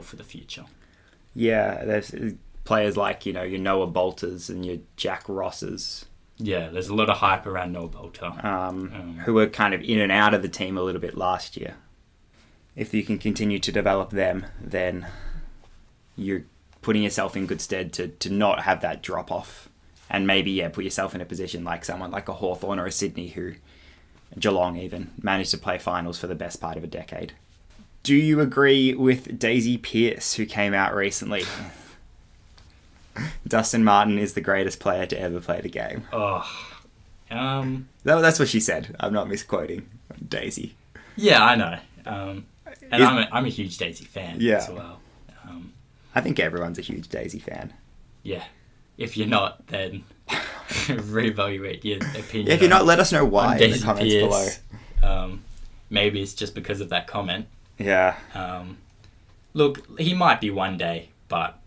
for the future. Yeah, there's players like your Noah Bolters and your Jack Rosses. Yeah, there's a lot of hype around Noah Bolter, who were kind of in and out of the team a little bit last year. If you can continue to develop them, then you're putting yourself in good stead to not have that drop off, and maybe put yourself in a position like someone like a Hawthorn or a Sydney who, Geelong even, managed to play finals for the best part of a decade. Do you agree with Daisy Pearce, who came out recently? Dustin Martin is the greatest player to ever play the game. That's what she said. I'm not misquoting Daisy. Yeah, I know. And I'm a huge Daisy fan as well. I think everyone's a huge Daisy fan. Yeah. If you're not, then reevaluate your opinion. If you're not, let us know why in the comments below. Maybe it's just because of that comment. Yeah. Look, he might be one day, but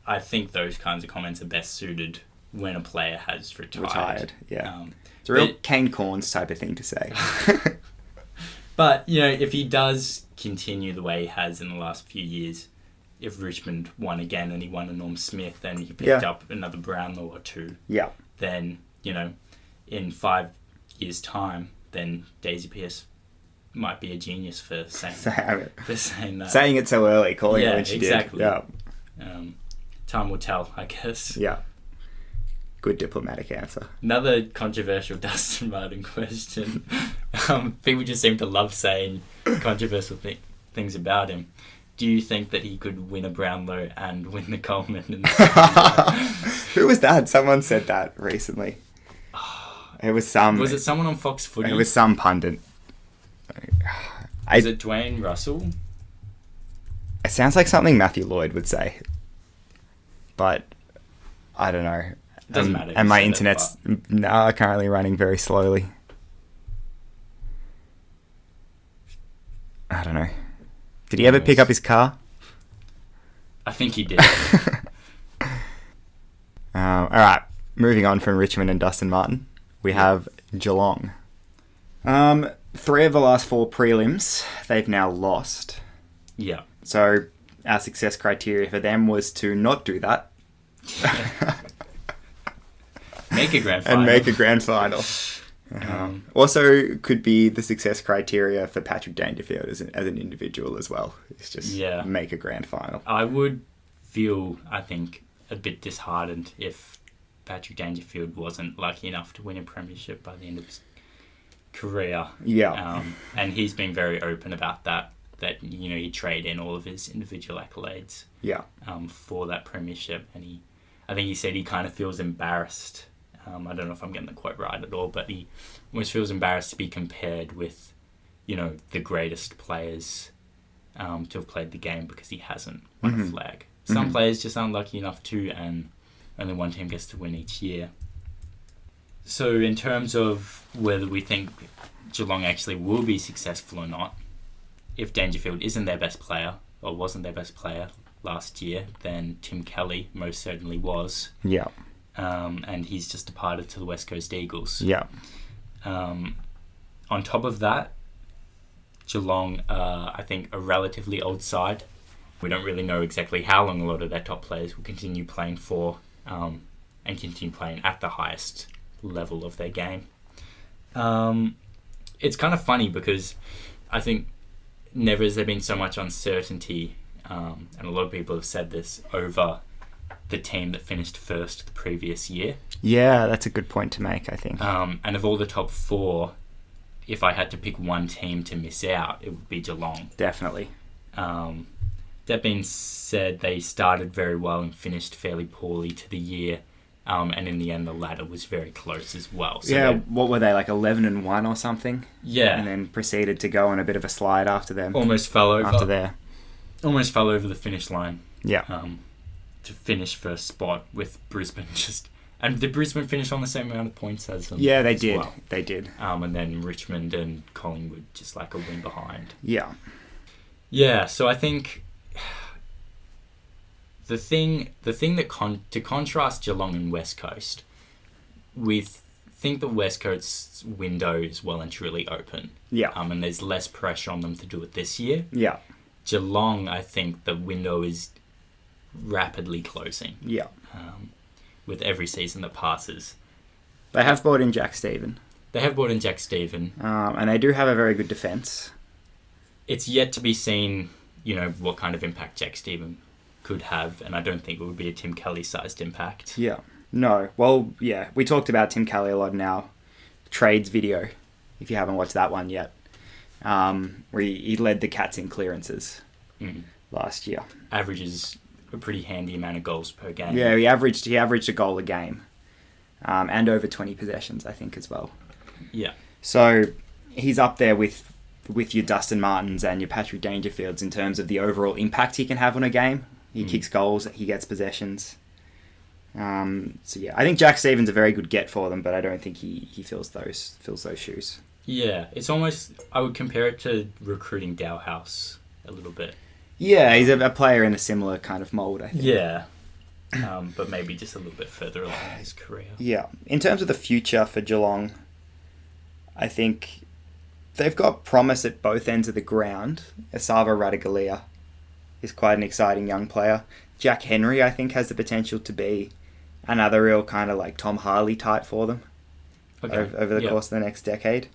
I think those kinds of comments are best suited when a player has retired. Yeah. It's a real Kane Corns type of thing to say. But, if he does continue the way he has in the last few years, if Richmond won again and he won a Norm Smith and he picked up another Brownlow or 2, then, in 5 years' time, then Daisy Pearce might be a genius for saying that. Saying it so early, calling it when she exactly. did. Yeah. Time will tell, I guess. Yeah. Good diplomatic answer. Another controversial Dustin Martin question. People just seem to love saying controversial things about him. Do you think that he could win a Brownlow and win the Coleman? Who was that? Someone said that recently. It was some... Was it someone on Fox Footy? It was some pundit. Was it Dwayne Russell? It sounds like something Matthew Lloyd would say. But I don't know. Doesn't matter. And my internet's currently running very slowly. I don't know. Did he ever pick up his car? I think he did. moving on from Richmond and Dustin Martin, we have Geelong. 3 of the last 4 prelims, they've now lost. Yeah. So our success criteria for them was to not do that. Make a grand final. And make a grand final. Also could be the success criteria for Patrick Dangerfield as an individual as well. It's just make a grand final. I would feel, I think, a bit disheartened if Patrick Dangerfield wasn't lucky enough to win a premiership by the end of his career. Yeah. And he's been very open about that he'd trade in all of his individual accolades for that premiership. And I think he said he kind of feels embarrassed. I don't know if I'm getting the quote right at all, but he almost feels embarrassed to be compared with, the greatest players to have played the game because he hasn't won a flag. Some players just aren't lucky enough to, and only one team gets to win each year. So in terms of whether we think Geelong actually will be successful or not, if Dangerfield isn't their best player, or wasn't their best player last year, then Tim Kelly most certainly was. Yeah. And he's just departed to the West Coast Eagles. Yeah. On top of that, Geelong are, I think, a relatively old side. We don't really know exactly how long a lot of their top players will continue playing for and continue playing at the highest level of their game. It's kind of funny because I think never has there been so much uncertainty, and a lot of people have said this, over the team that finished first the previous year. Yeah, that's a good point to make, I think. And of all the top 4, if I had to pick one team to miss out, it would be Geelong. Definitely. That being said, they started very well and finished fairly poorly to the year. And in the end, the ladder was very close as well. So what were they, like 11-1 or something? Yeah. And then proceeded to go on a bit of a slide after them. Almost fell over. After there. Almost fell over the finish line. Yeah. To finish first spot with Brisbane and did Brisbane finish on the same amount of points as them? Yeah, they as did. Well? They did. And then Richmond and Collingwood just like a win behind. Yeah. Yeah, so I think the thing that to contrast Geelong and West Coast, we think the West Coast's window is well and truly open. Yeah. And there's less pressure on them to do it this year. Yeah. Geelong, I think the window is rapidly closing. Yeah. With every season that passes. They have brought in Jack Stephen. And they do have a very good defence. It's yet to be seen, what kind of impact Jack Stephen could have, and I don't think it would be a Tim Kelly-sized impact. Yeah. No. Well, yeah. We talked about Tim Kelly a lot in our trades video, if you haven't watched that one yet, where he led the Cats in clearances last year. Averages a pretty handy amount of goals per game. Yeah, he averaged a goal a game, and over 20 possessions, I think, as well. Yeah. So he's up there with your Dustin Martins and your Patrick Dangerfields in terms of the overall impact he can have on a game. He kicks goals, he gets possessions. So yeah, I think Jack Stephen's a very good get for them, but I don't think he fills those shoes. Yeah, it's almost, I would compare it to recruiting Dowhouse a little bit. Yeah, he's a player in a similar kind of mould, I think. Yeah, but maybe just a little bit further along in his career. Yeah, in terms of the future for Geelong, I think they've got promise at both ends of the ground. Esava Radaglia is quite an exciting young player. Jack Henry, I think, has the potential to be another real kind of like Tom Harley type for them over the course of the next decade.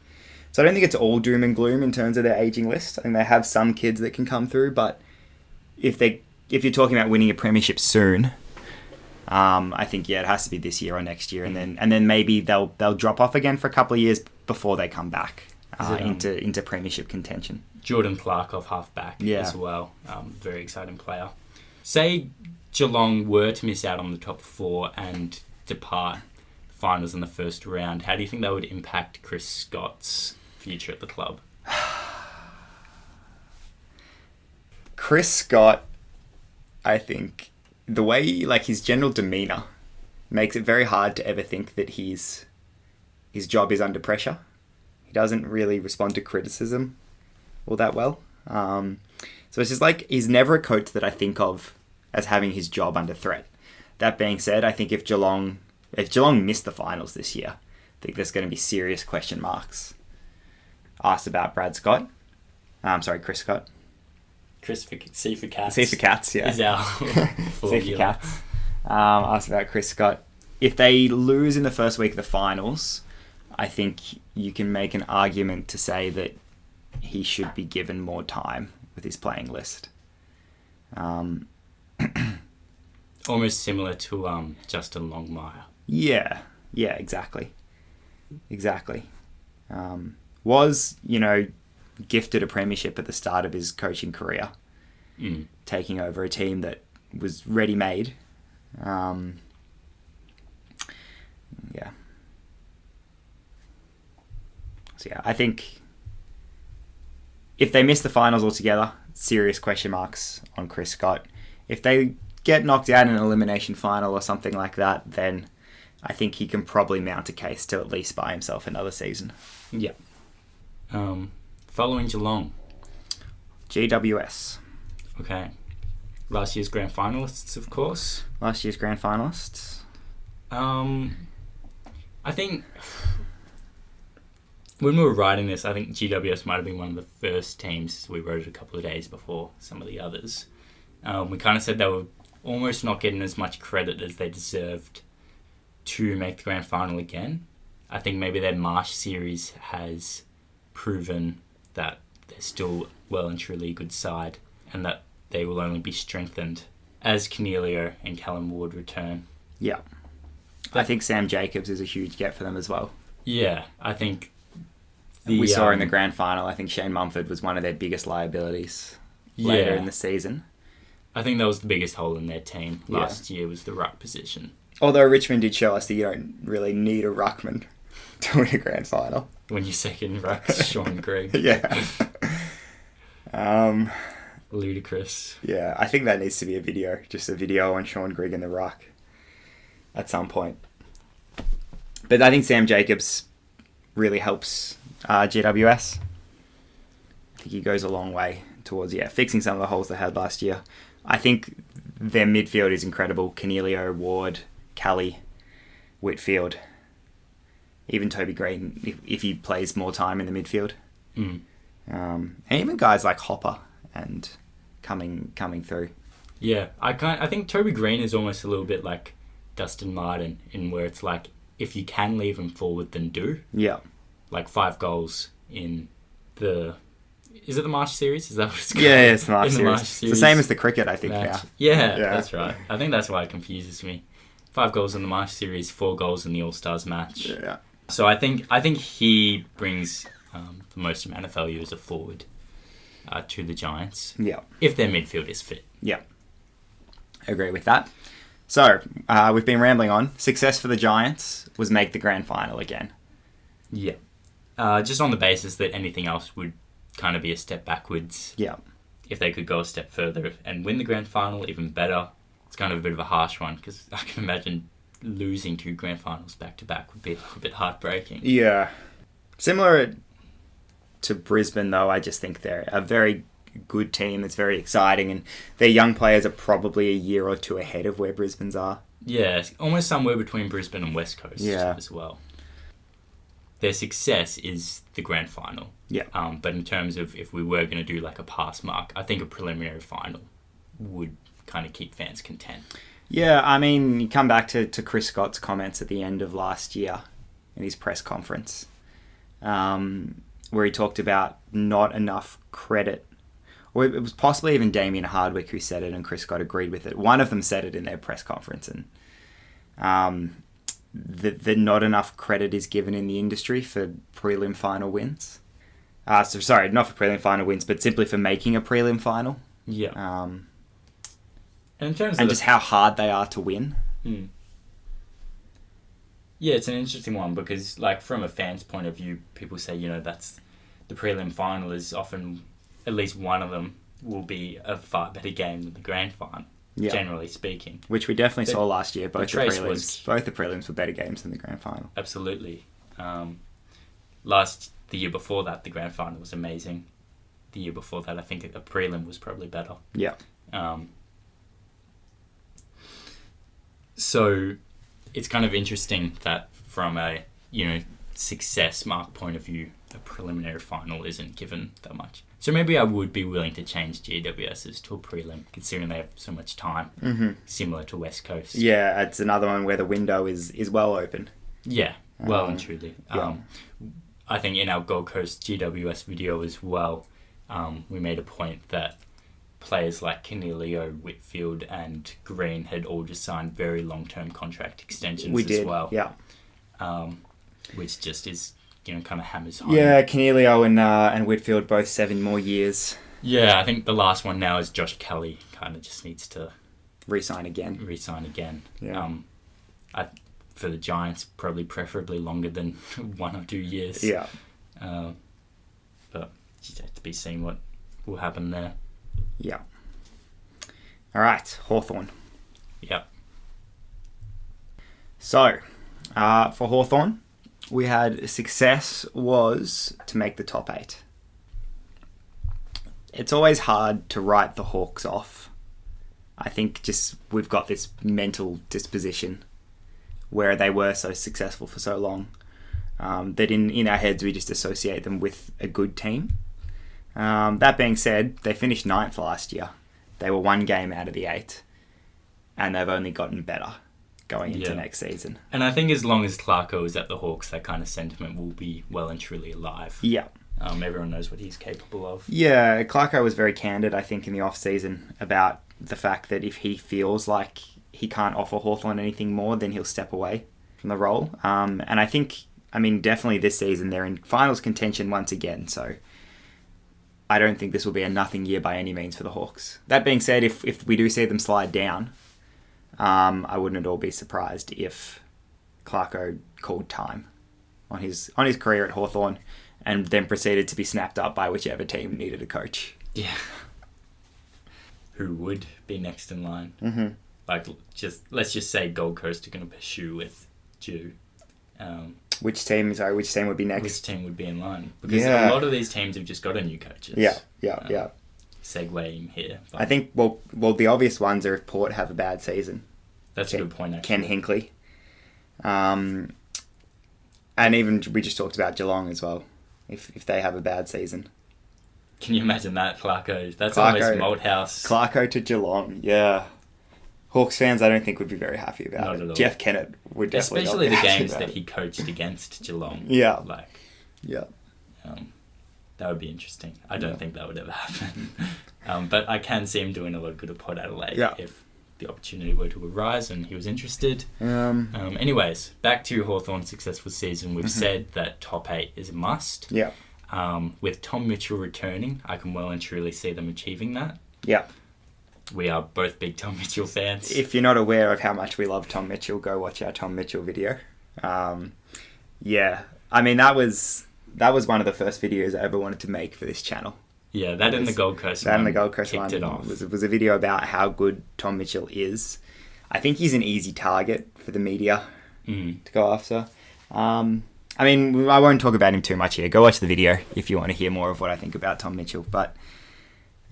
So I don't think it's all doom and gloom in terms of their aging list. I think they have some kids that can come through, but if you're talking about winning a premiership soon, I think it has to be this year or next year, and then maybe they'll drop off again for a couple of years before they come back into premiership contention. Jordan Clarkov, halfback, as well. Very exciting player. Say Geelong were to miss out on the top 4 and depart the finals in the first round. How do you think that would impact Chris Scott's future at the club? Chris Scott, I think, the way, like, his general demeanour makes it very hard to ever think that his job is under pressure. He doesn't really respond to criticism all that well. So it's just like, he's never a coach that I think of as having his job under threat. That being said, I think if Geelong if Geelong miss the finals this year, I think there's going to be serious question marks asked about Chris Scott. C for Cats. C for Cats, yeah. Is our C for Cats. Asked about Chris Scott. If they lose in the first week of the finals, I think you can make an argument to say that he should be given more time with his playing list. Almost similar to Justin Longmire. Yeah, exactly. Was, gifted a premiership at the start of his coaching career, taking over a team that was ready-made. So I think if they miss the finals altogether, serious question marks on Chris Scott. If they get knocked out in an elimination final or something like that, then I think he can probably mount a case to at least buy himself another season. Yeah. Following Geelong. GWS. Okay. Last year's grand finalists, of course. I think when we were writing this, I think GWS might have been one of the first teams. We wrote it a couple of days before some of the others. We kind of said they were almost not getting as much credit as they deserved to make the grand final again. I think maybe their Marsh series has proven that they're still well and truly a good side, and that they will only be strengthened as Cornelio and Callum Ward return. Yeah. I think Sam Jacobs is a huge get for them as well. Yeah, I think we saw in the grand final, I think Shane Mumford was one of their biggest liabilities later in the season. I think that was the biggest hole in their team last year, was the ruck position. Although Richmond did show us that you don't really need a ruckman to win a grand final. When your second ruck's Sean Grigg. Yeah. Ludicrous. Yeah, I think that needs to be a video. Just a video on Sean Grigg in the ruck at some point. But I think Sam Jacobs really helps GWS. I think he goes a long way towards fixing some of the holes they had last year. I think their midfield is incredible. Cornelio, Ward, Callie, Whitfield, even Toby Green if he plays more time in the midfield. And even guys like Hopper and coming through. Yeah, I think Toby Green is almost a little bit like Dustin Martin, in where it's like, if you can leave him forward, then do. Yeah. Like 5 goals in the... Is it the March series? Is that what it's called? Yeah, it's the March series. It's the same as the cricket, I think, now. Yeah, that's right. I think that's why it confuses me. 5 goals in the March series, 4 goals in the All-Stars match. Yeah. So I think he brings the most amount of value as a forward to the Giants. Yeah. If their midfield is fit. Yeah. I agree with that. So, we've been rambling on. Success for the Giants was make the grand final again. Yeah. Just on the basis that anything else would kind of be a step backwards. Yeah. If they could go a step further and win the grand final, even better. It's kind of a bit of a harsh one, because I can imagine losing 2 grand finals back-to-back would be a bit heartbreaking. Yeah. Similar to Brisbane, though, I just think they're a very good team. It's very exciting, and their young players are probably a year or 2 ahead of where Brisbane's are. Yeah, almost somewhere between Brisbane and West Coast as well. Their success is the grand final. Yeah. But in terms of if we were going to do like a pass mark, I think a preliminary final would kind of keep fans content. Yeah, I mean, you come back to Chris Scott's comments at the end of last year in his press conference, where he talked about not enough credit. Or it was possibly even Damien Hardwick who said it, and Chris Scott agreed with it. One of them said it in their press conference, and that not enough credit is given in the industry for prelim final wins. Sorry, not for prelim final wins, but simply for making a prelim final. Yeah. And in terms of just how hard they are to win. Yeah, it's an interesting one, because like from a fan's point of view, people say, that's the prelim final is often, at least one of them will be a far better game than the grand final, generally speaking. Which we definitely saw last year. Both the prelims were better games than the grand final. Absolutely. The year before that, the grand final was amazing. The year before that, I think a prelim was probably better. Yeah. So it's kind of interesting that from a, success mark point of view, a preliminary final isn't given that much. So maybe I would be willing to change GWS's to a prelim, considering they have so much time, similar to West Coast. Yeah, it's another one where the window is well open. Yeah, well and truly. Yeah. I think in our Gold Coast GWS video as well, we made a point that players like Cornelio, Whitfield and Green had all just signed very long-term contract extensions as well. Yeah. Which just is, kind of hammers home. Yeah, Cornelio and Whitfield both 7 more years. Yeah, I think the last one now is Josh Kelly. Kind of just needs to re-sign again. Yeah. For the Giants, probably preferably longer than 1 or 2 years. Yeah. But just have to be seen what will happen there. Yeah. All right, Hawthorn. Yep. So, for Hawthorn, we had success was to make the top 8. It's always hard to write the Hawks off. I think just we've got this mental disposition where they were so successful for so long that in our heads we just associate them with a good team. That being said, they finished 9th last year. They were 1 game out of the 8, and they've only gotten better going into next season. And I think as long as Clarko is at the Hawks, that kind of sentiment will be well and truly alive. Yeah. Everyone knows what he's capable of. Yeah, Clarko was very candid, I think, in the off-season about the fact that if he feels like he can't offer Hawthorn anything more, then he'll step away from the role. And I think, definitely this season they're in finals contention once again, so I don't think this will be a nothing year by any means for the Hawks. That being said, if we do see them slide down, I wouldn't at all be surprised if Clarko called time on his career at Hawthorn and then proceeded to be snapped up by whichever team needed a coach. Yeah. Who would be next in line? Mm-hmm. Let's just say Gold Coast are going to pursue with Jew. Which team would be next? Which team would be in line? Because a lot of these teams have just got a new coaches. Yeah. Segueing here. I think, well, the obvious ones are if Port have a bad season. That's a good point, actually. Ken Hinkley. And even, we just talked about Geelong as well, if they have a bad season. Can you imagine that, Clarko? That's almost Malthouse. Clarko to Geelong, yeah. Hawks fans, I don't think would be very happy about not it. At all. Jeff Kennett would definitely especially not be the games about that he coached against Geelong. Yeah. Yeah. That would be interesting. I don't think that would ever happen. But I can see him doing a lot of good at Port Adelaide if the opportunity were to arise and he was interested. Anyways, back to Hawthorn's successful season. We've said that top 8 is a must. Yeah. With Tom Mitchell returning, I can well and truly see them achieving that. Yeah. We are both big Tom Mitchell fans. If you're not aware of how much we love Tom Mitchell, go watch our Tom Mitchell video. Yeah. That was one of the first videos I ever wanted to make for this channel. Yeah, that and the Gold Coast one. That and the Gold Coast one it off. Was a video about how good Tom Mitchell is. I think he's an easy target for the media to go after. I won't talk about him too much here. Go watch the video if you want to hear more of what I think about Tom Mitchell. But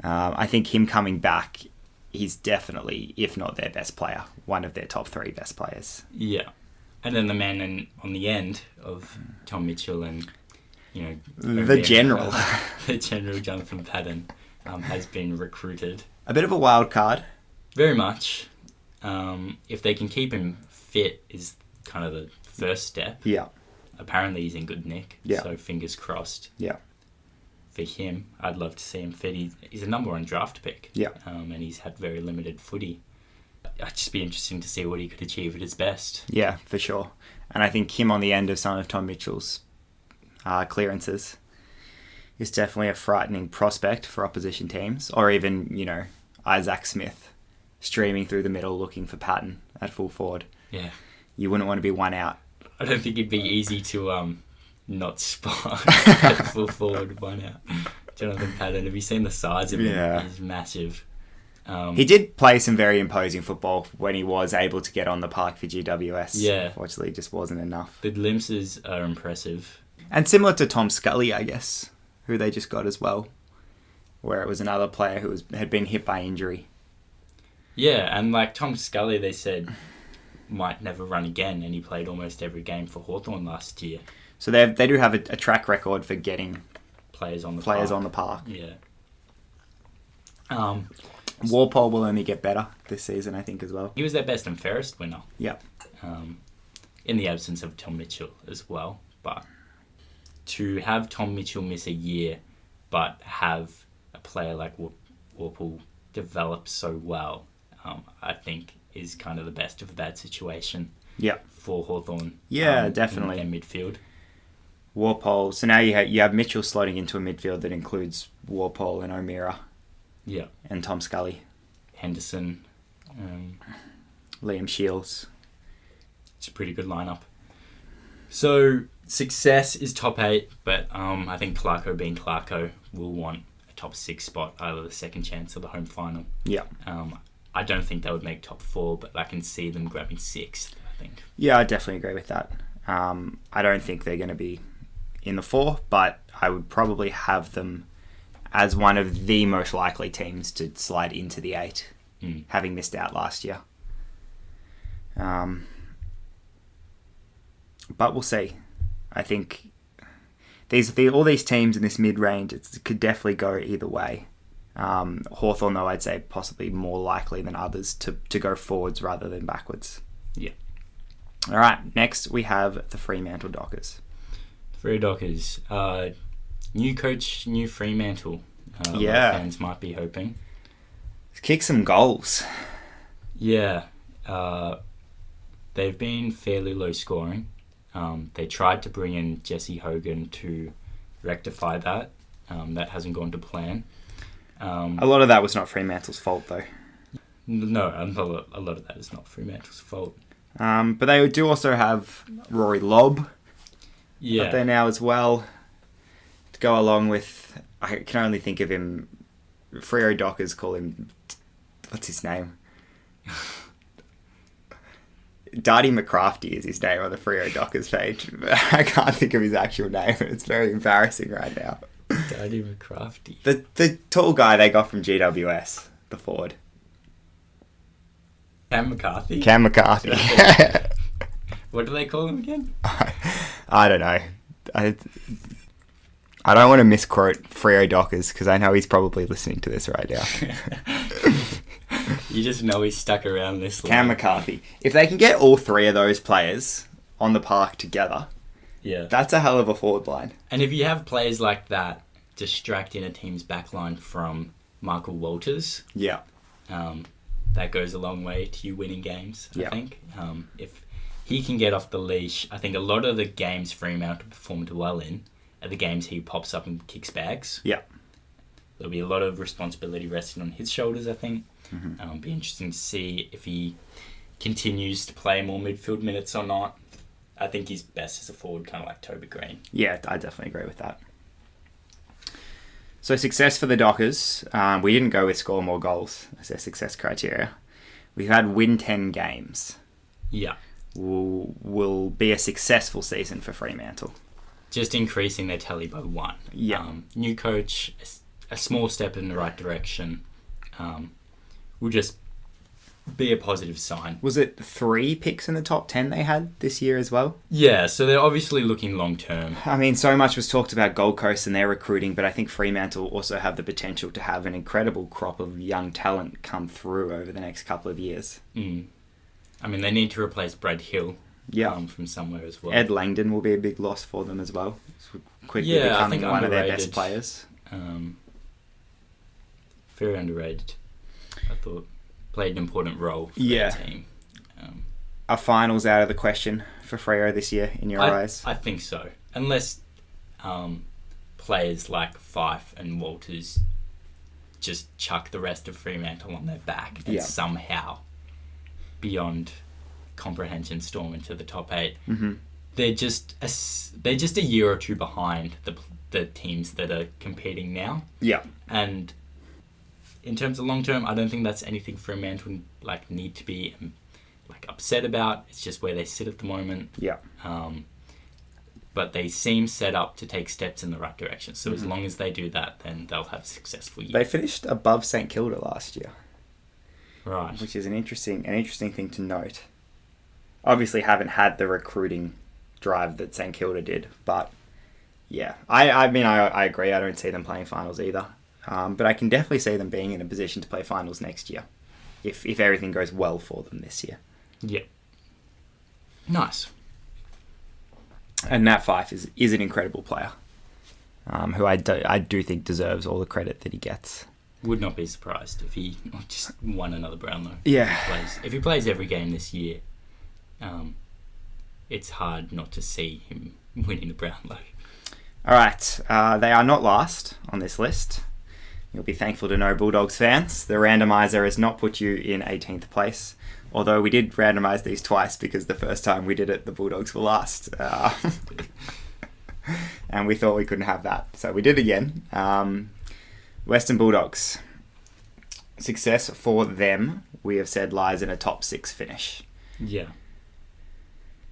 I think him coming back, he's definitely, if not their best player, one of their top 3 best players. Yeah. And then the man on the end of Tom Mitchell and, the general. The general, Jonathan Patton, has been recruited. A bit of a wild card. Very much. If they can keep him fit is kind of the first step. Yeah. Apparently he's in good nick. Yeah. So fingers crossed. Yeah. For him, I'd love to see him fit. He's a number 1 draft pick. Yeah. And he's had very limited footy. It'd just be interesting to see what he could achieve at his best. Yeah, for sure. And I think him on the end of some of Tom Mitchell's clearances is definitely a frightening prospect for opposition teams. Or even, Isaac Smith streaming through the middle looking for Patton at full forward. Yeah. You wouldn't want to be one out. I don't think it'd be easy to not spot at full forward one out. Jonathan Patton, have you seen the size of him? Yeah. He's massive. He did play some very imposing football when he was able to get on the park for GWS. Yeah. Unfortunately, it just wasn't enough. The glimpses are impressive. And similar to Tom Scully, I guess, who they just got as well, where it was another player who had been hit by injury. Yeah, and like Tom Scully, they said might never run again, and he played almost every game for Hawthorn last year. So they do have a track record for getting Players on the park. Yeah. Walpole will only get better this season, I think, as well. He was their best and fairest winner. Yep. In the absence of Tom Mitchell as well. But to have Tom Mitchell miss a year, but have a player like Walpole develop so well, I think is kind of the best of that situation. Yep. For Hawthorn. Yeah, definitely. In their midfield. Walpole. So now you have Mitchell slotting into a midfield that includes Walpole and O'Meara. Yeah. And Tom Scully. Henderson. Liam Shields. It's a pretty good lineup. So success is top 8, but I think Clarko being Clarko will want a top 6 spot, either the second chance or the home final. Yeah. I don't think they would make top 4, but I can see them grabbing 6th, I think. Yeah, I definitely agree with that. I don't think they're going to be in the 4, but I would probably have them as one of the most likely teams to slide into the 8, having missed out last year. But we'll see. I think all these teams in this mid-range, it could definitely go either way. Hawthorn, though, I'd say possibly more likely than others to go forwards rather than backwards. Yeah. All right, next we have the Fremantle Dockers. Dockers. New coach, new Fremantle. Yeah. Fans might be hoping. Kick some goals. Yeah. They've been fairly low scoring. They tried to bring in Jesse Hogan to rectify that. That hasn't gone to plan. A lot of that was not Fremantle's fault, though. No, a lot of that is not Fremantle's fault. But they do also have Rory Lobb up there now as well. To go along with, I can only think of him, Freo Dockers call him, what's his name? Darty McCrafty is his name on the Freo Dockers page. I can't think of his actual name. It's very embarrassing right now. Darty McCrafty. The tall guy they got from GWS, the forward. Cam McCarthy? Cam McCarthy. What do they call him again? I don't know. I don't want to misquote Freo Dockers because I know he's probably listening to this right now. You just know he's stuck around this Cam McCarthy. If they can get all 3 of those players on the park together, that's a hell of a forward line. And if you have players like that distracting a team's backline from Michael Walters, that goes a long way to you winning games, I think. If he can get off the leash, I think a lot of the games Fremantle performed well in are the games he pops up and kicks bags. Yeah. There'll be a lot of responsibility resting on his shoulders, I think. Be interesting to see if he continues to play more midfield minutes or not. I think he's best as a forward, kind of like Toby Green. Yeah, I definitely agree with that. So success for the Dockers. We didn't go with score more goals as their success criteria. We've had win 10 games. Yeah. Will be a successful season for Fremantle. Just increasing their tally by 1. Yeah. New coach, a small step in the right direction. Will just be a positive sign. Was it 3 picks in the top 10 they had this year as well? Yeah, so they're obviously looking long term. I mean, so much was talked about Gold Coast and their recruiting, but I think Fremantle also have the potential to have an incredible crop of young talent come through over the next couple of years. I mean, they need to replace Brad Hill from somewhere as well. Ed Langdon will be a big loss for them as well. Quickly becoming one of their best players. Very underrated. I thought played an important role for their team. Are finals out of the question for Freo this year, in your eyes? I think so. Unless players like Fife and Walters just chuck the rest of Fremantle on their back and somehow, beyond comprehension, storm into the top 8. They're just a year or 2 behind the teams that are competing now. Yeah. And in terms of long term, I don't think that's anything Fremantle need to be upset about. It's just where they sit at the moment. Yeah. But they seem set up to take steps in the right direction. So as long as they do that, then they'll have a successful year. They finished above St Kilda last year. Right. Which is an interesting thing to note. obviously haven't had the recruiting drive that St Kilda did. But yeah, I mean, I agree. I don't see them playing finals either. But I can definitely see them being in a position to play finals next year, if everything goes well for them this year. Yeah. Nice. And Nat Fyfe is an incredible player, who I do think deserves all the credit that he gets. Would not be surprised if he just won another Brownlow. Yeah. If he plays every game this year, it's hard not to see him winning the Brownlow. All right, they are not last on this list. You'll be thankful to know, Bulldogs fans. The randomizer has not put you in 18th place, although we did randomise these twice because the first time we did it, the Bulldogs were last. And we thought we couldn't have that, so we did again. Western Bulldogs. Success for them, we have said, lies in a top 6 finish. Yeah.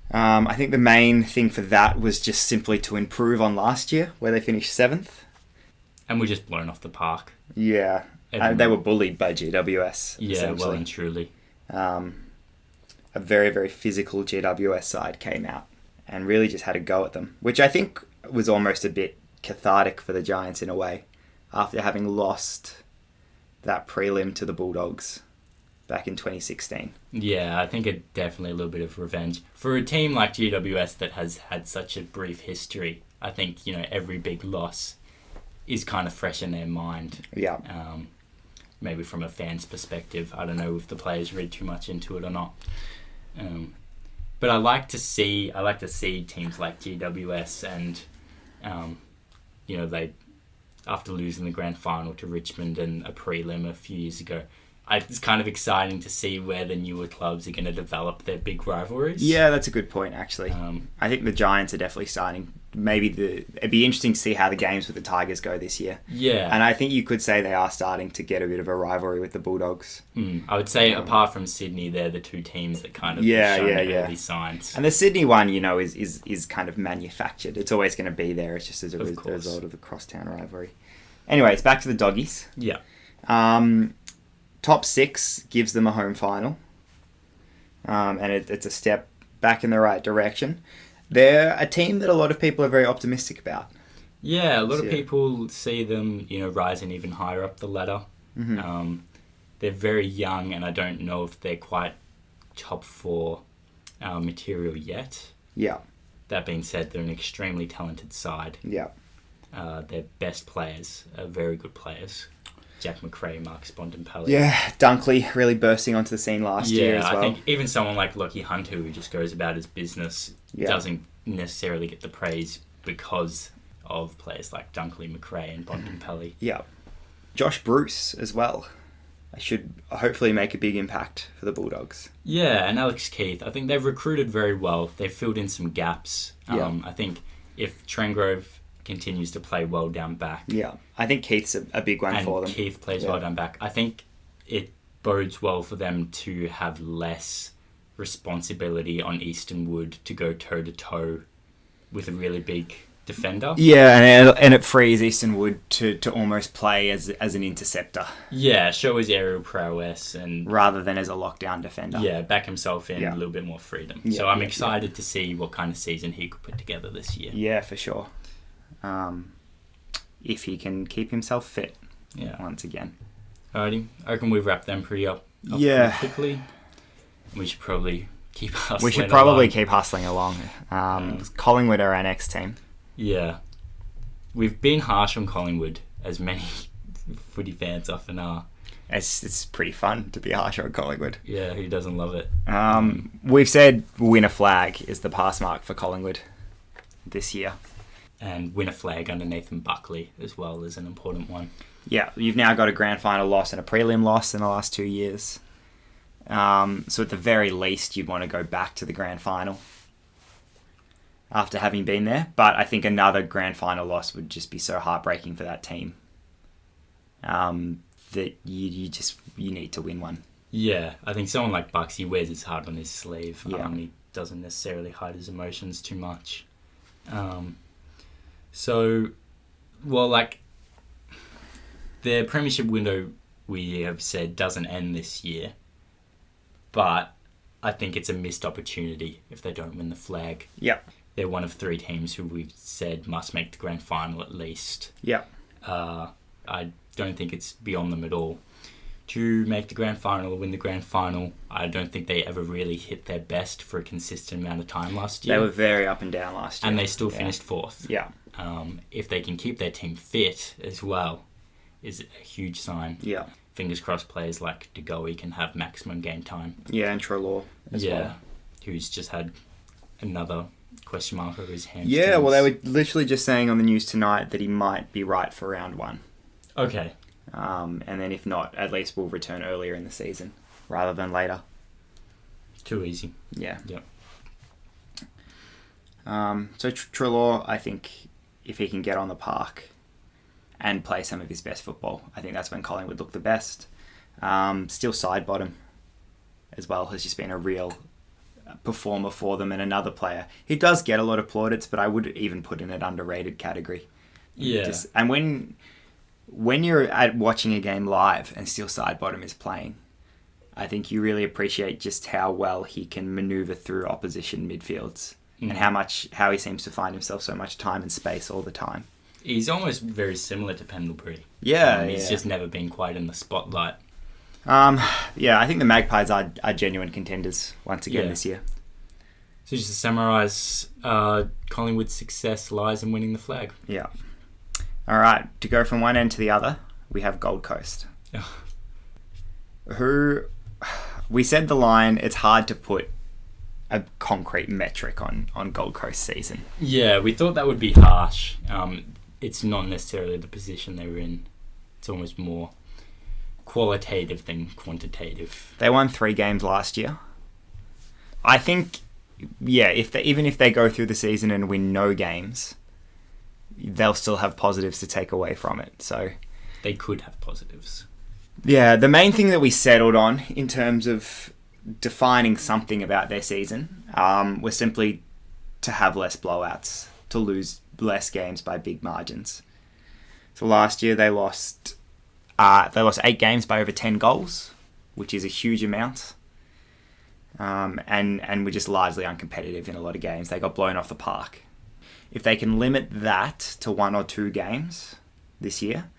I think the main thing for that was just simply to improve on last year, where they finished 7th. And we're just blown off the park. Yeah. They were bullied by GWS. Yeah, well and truly. A very, very physical GWS side came out and really just had a go at them, which I think was almost a bit cathartic for the Giants in a way, after having lost that prelim to the Bulldogs back in 2016. Yeah, I think it definitely a little bit of revenge. For a team like GWS that has had such a brief history, I think, every big loss is kind of fresh in their mind. Yeah. Maybe from a fan's perspective. I don't know if the players read too much into it or not. But I like to see teams like GWS and, they, after losing the grand final to Richmond and a prelim a few years ago, it's kind of exciting to see where the newer clubs are going to develop their big rivalries. Yeah, that's a good point, actually. I think the Giants are definitely starting. It'd be interesting to see how the games with the Tigers go this year. Yeah. And I think you could say they are starting to get a bit of a rivalry with the Bulldogs. I would say, apart from Sydney, they're the two teams that kind of shown early signs. And the Sydney one, is kind of manufactured. It's always going to be there. It's just as a result of the crosstown rivalry. Anyways, back to the Doggies. Yeah. Top 6 gives them a home final. And it's a step back in the right direction. They're a team that a lot of people are very optimistic about. Yeah, a lot of people see them, rising even higher up the ladder. Mm-hmm. They're very young, and I don't know if they're quite top 4 material yet. Yeah. That being said, they're an extremely talented side. Yeah. Their best players are very good players. Jack McRae, Marcus Bontempelli. Yeah, Dunkley really bursting onto the scene last year as well. I think even someone like Lockie Hunter, who just goes about his business, doesn't necessarily get the praise because of players like Dunkley, McRae and Bontempelli. Yeah. Josh Bruce as well. I should hopefully make a big impact for the Bulldogs. Yeah, and Alex Keith. I think they've recruited very well. They've filled in some gaps. I think if Trengrove continues to play well down back. Yeah, I think Keith's a big one for them. And Keith plays well down back. I think it bodes well for them to have less responsibility on Easton Wood to go toe-to-toe with a really big defender. Yeah, and it frees Easton Wood to almost play as an interceptor. Yeah, show his aerial prowess and rather than as a lockdown defender. Yeah, back himself in a little bit more freedom. Yeah, so I'm excited to see what kind of season he could put together this year. Yeah, for sure. If he can keep himself fit once again. Alrighty, I reckon we've wrapped them pretty pretty quickly. We should probably keep hustling. We should probably keep hustling along. Collingwood are our next team. Yeah. We've been harsh on Collingwood, as many footy fans often are. It's pretty fun to be harsh on Collingwood. Yeah, who doesn't love it? We've said win a flag is the pass mark for Collingwood this year. And win a flag under Nathan Buckley as well is an important one. Yeah, you've now got a grand final loss and a prelim loss in the last 2 years. So at the very least, you'd want to go back to the grand final after having been there. But I think another grand final loss would just be so heartbreaking for that team that you need to win one. Yeah, I think someone like Bucks, he wears his heart on his sleeve. He doesn't necessarily hide his emotions too much. The premiership window, we have said, doesn't end this year. But I think it's a missed opportunity if they don't win the flag. Yep. They're one of 3 teams who we've said must make the grand final at least. Yep. I don't think it's beyond them at all to make the grand final or win the grand final. I don't think they ever really hit their best for a consistent amount of time last year. They were very up and down last year. And they still finished 4th. Yeah. If they can keep their team fit as well, is a huge sign. Yeah. Fingers crossed players like De Goey can have maximum game time. Yeah, and Trelaw as well. Who's just had another question mark over his hamstrings. Yeah, well, they were literally just saying on the news tonight that he might be right for round 1. Okay. And then if not, at least we'll return earlier in the season rather than later. Too easy. Yeah. Yep. So Trelaw, I think if he can get on the park and play some of his best football, I think that's when Collingwood look the best. Still Sidebottom as well has just been a real performer for them, and another player. He does get a lot of plaudits, but I would even put in an underrated category. Yeah. And when you're at watching a game live and Steel Sidebottom is playing, I think you really appreciate just how well he can maneuver through opposition midfields and how he seems to find himself so much time and space all the time. He's almost very similar to Pendlebury. Yeah, He's just never been quite in the spotlight. I think the Magpies are genuine contenders once again this year. So just to summarise, Collingwood's success lies in winning the flag. Yeah. All right, to go from one end to the other, we have Gold Coast. Who, we said the line, it's hard to put a concrete metric on Gold Coast season. Yeah, we thought that would be harsh. It's not necessarily the position they were in. It's almost more qualitative than quantitative. They won 3 games last year. I think, even if they go through the season and win no games, they'll still have positives to take away from it. So they could have positives. Yeah, the main thing that we settled on in terms of defining something about their season was simply to have less blowouts, to lose less games by big margins. So last year they lost 8 games by over 10 goals, which is a huge amount. And were just largely uncompetitive in a lot of games. They got blown off the park. If they can limit that to 1 or 2 games this year,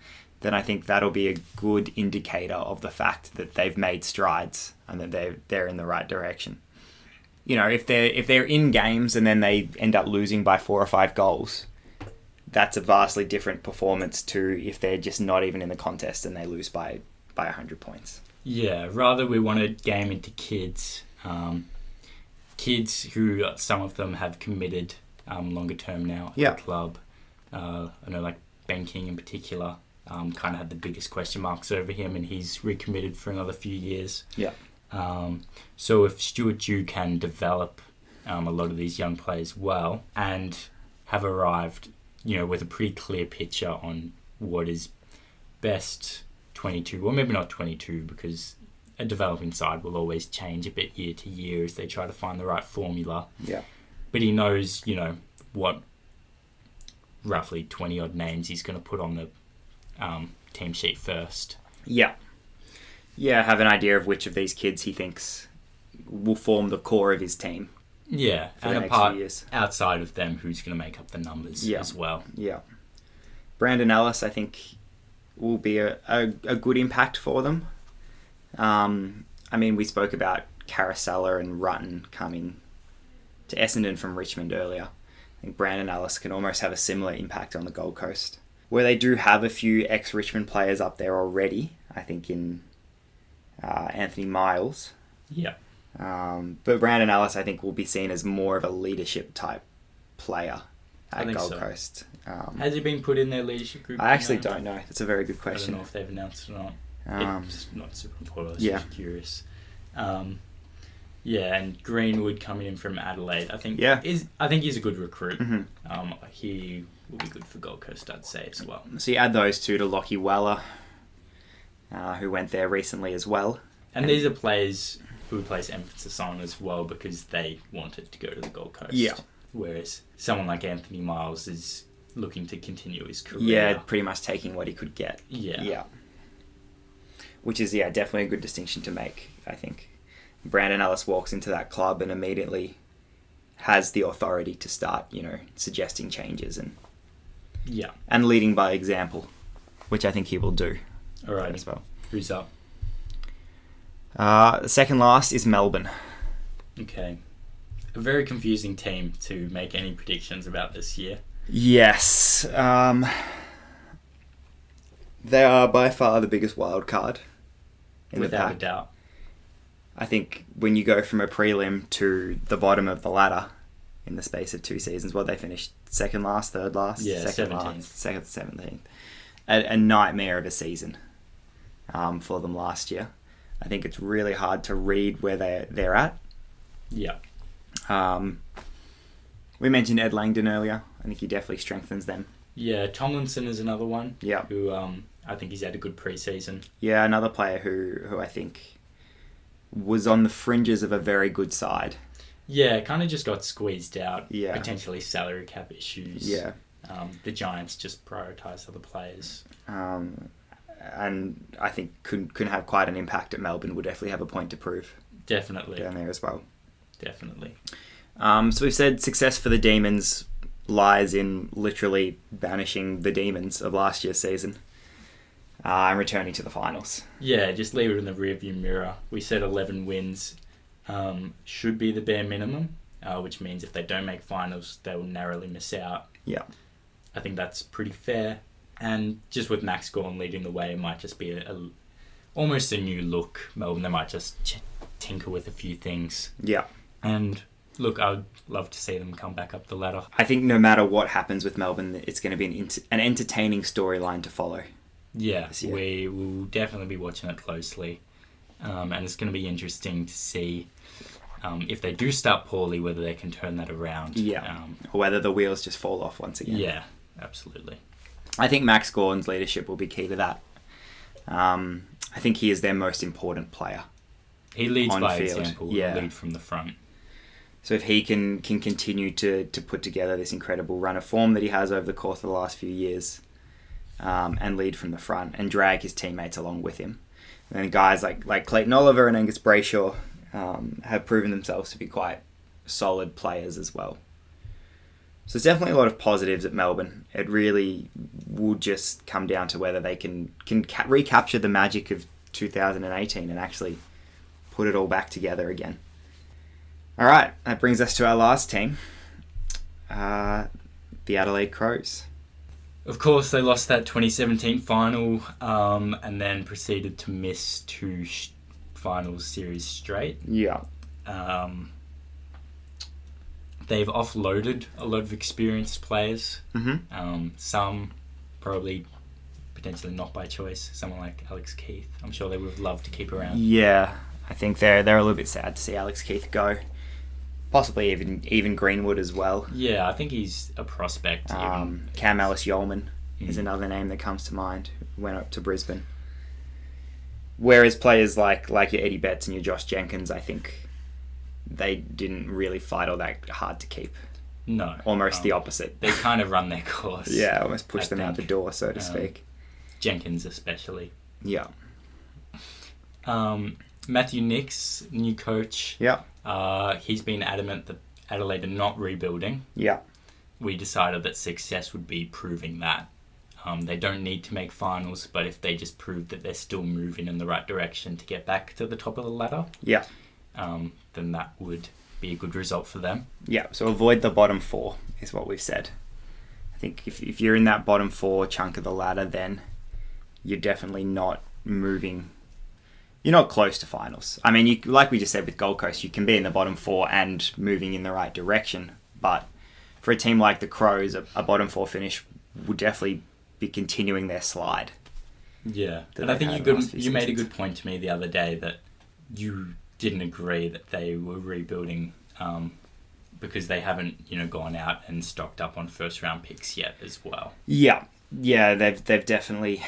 then I think that'll be a good indicator of the fact that they've made strides and that they're in the right direction. You know, if they're in games and then they end up losing by 4 or 5 goals, that's a vastly different performance to if they're just not even in the contest and they lose by 100 points. Yeah, rather we want to game into kids. Kids who some of them have committed longer term now at the club. I know like Ben King in particular kind of had the biggest question marks over him, and he's recommitted for another few years. Yeah. So if Stuart Dew can develop a lot of these young players well and have arrived, with a pretty clear picture on what is best 22, or maybe not 22, because a developing side will always change a bit year to year as they try to find the right formula. Yeah. But he knows, what roughly 20 odd names he's going to put on the team sheet first. Yeah. Yeah, have an idea of which of these kids he thinks will form the core of his team. Yeah, for and the next apart few years. Outside of them, who's going to make up the numbers as well. Yeah. Brandon Ellis, I think, will be a good impact for them. We spoke about Caracella and Rutten coming to Essendon from Richmond earlier. I think Brandon Ellis can almost have a similar impact on the Gold Coast, where they do have a few ex-Richmond players up there already, I think in Anthony Miles. Yeah. But Brandon Ellis, I think, will be seen as more of a leadership type player at Gold Coast. Has he been put in their leadership group? I actually don't know. That's a very good question. I don't know if they've announced it or not. It's not super important. I was just curious. And Greenwood coming in from Adelaide, I think he's a good recruit. Mm-hmm. He will be good for Gold Coast, I'd say, as well. So you add those two to Lockie Weller, who went there recently as well. And these are players who we place emphasis on as well because they wanted to go to the Gold Coast. Yeah. Whereas someone like Anthony Miles is looking to continue his career. Yeah, pretty much taking what he could get. Yeah. Which is, definitely a good distinction to make, I think. Brandon Ellis walks into that club and immediately has the authority to start, suggesting changes and leading by example, which I think he will do. All right, as well. Who's up? The second last is Melbourne. Okay. A very confusing team to make any predictions about this year. Yes. They are by far the biggest wild card in the pack. Without a doubt. I think when you go from a prelim to the bottom of the ladder in the space of 2 seasons, they finished second last, third last? Yeah, second 17th. last, second, 17th. A nightmare of a season for them last year. I think it's really hard to read where they're at. Yeah. We mentioned Ed Langdon earlier. I think he definitely strengthens them. Yeah, Tomlinson is another one. Yeah. Who I think he's had a good pre-season. Yeah, another player who I think was on the fringes of a very good side. Yeah, kind of just got squeezed out. Yeah. Potentially salary cap issues. Yeah. The Giants just prioritised other players. And I think couldn't have quite an impact at Melbourne. Would definitely have a point to prove. Definitely. Down there as well. Definitely. So we've said success for the Demons lies in literally banishing the Demons of last year's season and returning to the finals. Yeah, just leave it in the rearview mirror. We said 11 wins should be the bare minimum, which means if they don't make finals, they will narrowly miss out. Yeah. I think that's pretty fair. And just with Max Gawn leading the way, it might just be almost a new look. Melbourne, they might just tinker with a few things. Yeah. And look, I would love to see them come back up the ladder. I think no matter what happens with Melbourne, it's going to be an entertaining storyline to follow. Yeah, we will definitely be watching it closely. And it's going to be interesting to see if they do start poorly, whether they can turn that around. Yeah, or whether the wheels just fall off once again. Yeah, absolutely. I think Max Gawn's leadership will be key to that. I think he is their most important player. He leads on by field. example, Yeah. lead from the front. So if he can continue to put together this incredible run of form that he has over the course of the last few years, and lead from the front and drag his teammates along with him, and then guys like Clayton Oliver and Angus Brayshaw have proven themselves to be quite solid players as well. So there's definitely a lot of positives at Melbourne. It really will just come down to whether they can recapture the magic of 2018 and actually put it all back together again. All right, that brings us to our last team, the Adelaide Crows. Of course, they lost that 2017 final and then proceeded to miss 2 finals series straight. Yeah. They've offloaded a lot of experienced players. Mm-hmm. Some probably potentially not by choice. Someone like Alex Keith. I'm sure they would have loved to keep around. Yeah, I think they're a little bit sad to see Alex Keith go. Possibly even Greenwood as well. Yeah, I think he's a prospect. Cam Ellis-Yeoman is another name that comes to mind. Went up to Brisbane. Whereas players like your Eddie Betts and your Josh Jenkins, I think they didn't really fight all that hard to keep. No. Almost the opposite. They kind of run their course. Yeah, almost push them out the door, so to speak. Jenkins especially. Yeah. Matthew Nix, new coach. Yeah. He's been adamant that Adelaide are not rebuilding. Yeah. We decided that success would be proving that. They don't need to make finals, but if they just prove that they're still moving in the right direction to get back to the top of the ladder, yeah, then that would be a good result for them. Yeah, so avoid the bottom 4 is what we've said. I think if you're in that bottom 4 chunk of the ladder, then you're definitely not moving. You're not close to finals. I mean, like we just said with Gold Coast, you can be in the bottom 4 and moving in the right direction. But for a team like the Crows, a bottom 4 finish would definitely be continuing their slide. Yeah, and I think you made a good point to me the other day that you didn't agree that they were rebuilding because they haven't, gone out and stocked up on first round picks yet as well. Yeah, they've definitely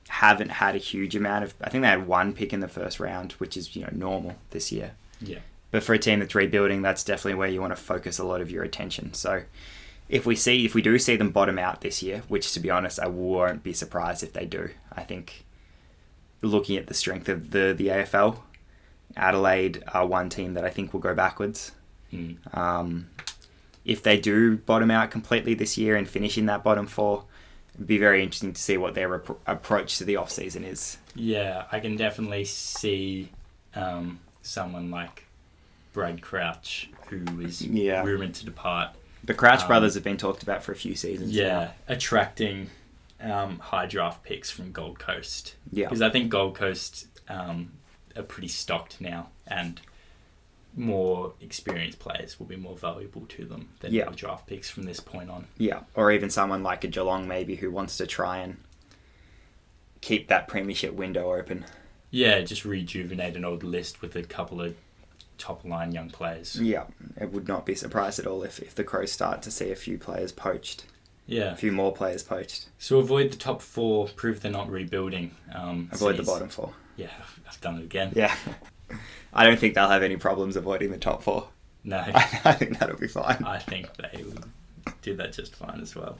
haven't had a huge amount of. I think they had 1 pick in the first round, which is normal this year. Yeah, but for a team that's rebuilding, that's definitely where you want to focus a lot of your attention. So if we do see them bottom out this year, which to be honest, I won't be surprised if they do. I think looking at the strength of the AFL, Adelaide are one team that I think will go backwards. Mm. If they do bottom out completely this year and finish in that bottom four, it'd be very interesting to see what their approach to the off-season is. Yeah, I can definitely see someone like Brad Crouch, who is rumoured to depart. The Crouch brothers have been talked about for a few seasons now. Attracting high draft picks from Gold Coast. Yeah. Because I think Gold Coast are pretty stocked now, and more experienced players will be more valuable to them than more draft picks from this point on. Yeah, or even someone like a Geelong maybe who wants to try and keep that premiership window open. Yeah, just rejuvenate an old list with a couple of top-line young players. Yeah, it would not be surprised at all if the Crows start to see a few players poached. Yeah. A few more players poached. So avoid the top four, prove they're not rebuilding. Avoid the bottom four. Yeah, I've done it again. Yeah. I don't think they'll have any problems avoiding the top four. No. I think that'll be fine. I think they will do that just fine as well.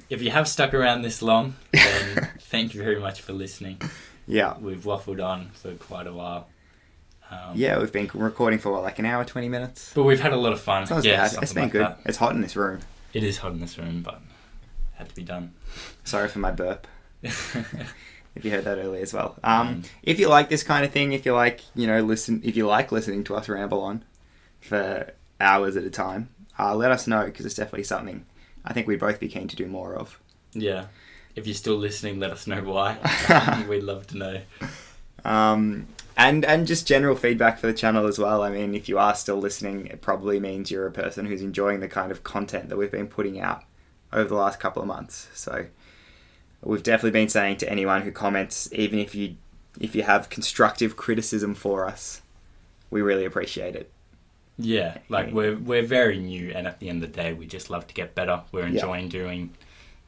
If you have stuck around this long, then thank you very much for listening. Yeah. We've waffled on for quite a while. We've been recording for like an hour, 20 minutes. But we've had a lot of fun. It's been good. It's hot in this room. It is hot in this room, but it had to be done. Sorry for my burp. If you heard that earlier as well. If you like this kind of thing, if you like, if you like listening to us ramble on for hours at a time, let us know, because it's definitely something I think we'd both be keen to do more of. Yeah. If you're still listening, let us know why. We'd love to know. And just general feedback for the channel as well. I mean, if you are still listening, it probably means you're a person who's enjoying the kind of content that we've been putting out over the last couple of months. So we've definitely been saying to anyone who comments, even if you have constructive criticism for us, we really appreciate it. Yeah, like we're very new, and at the end of the day, we just love to get better. We're enjoying doing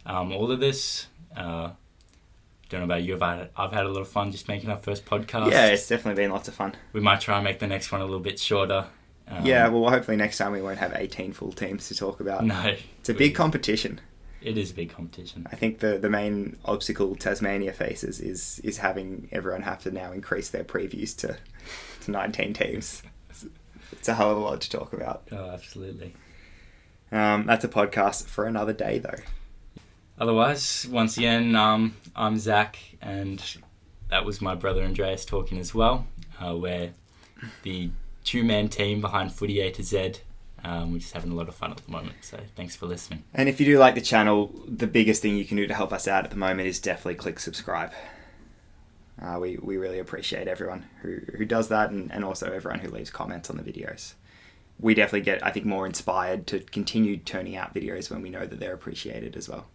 all of this. Don't know about you, I've had a lot of fun just making our first podcast. Yeah, it's definitely been lots of fun. We might try and make the next one a little bit shorter. Well, hopefully next time we won't have 18 full teams to talk about. No. It's a big competition. It is a big competition. I think the main obstacle Tasmania faces is having everyone have to now increase their previews to 19 teams. It's a hell of a lot to talk about. Oh, absolutely. That's a podcast for another day, though. Otherwise, once again, I'm Zach, and that was my brother Andreas talking as well. We're the two-man team behind Footy A to Z. We're just having a lot of fun at the moment, so thanks for listening. And if you do like the channel, the biggest thing you can do to help us out at the moment is definitely click subscribe. We really appreciate everyone who does that, and also everyone who leaves comments on the videos. We definitely get, I think, more inspired to continue turning out videos when we know that they're appreciated as well.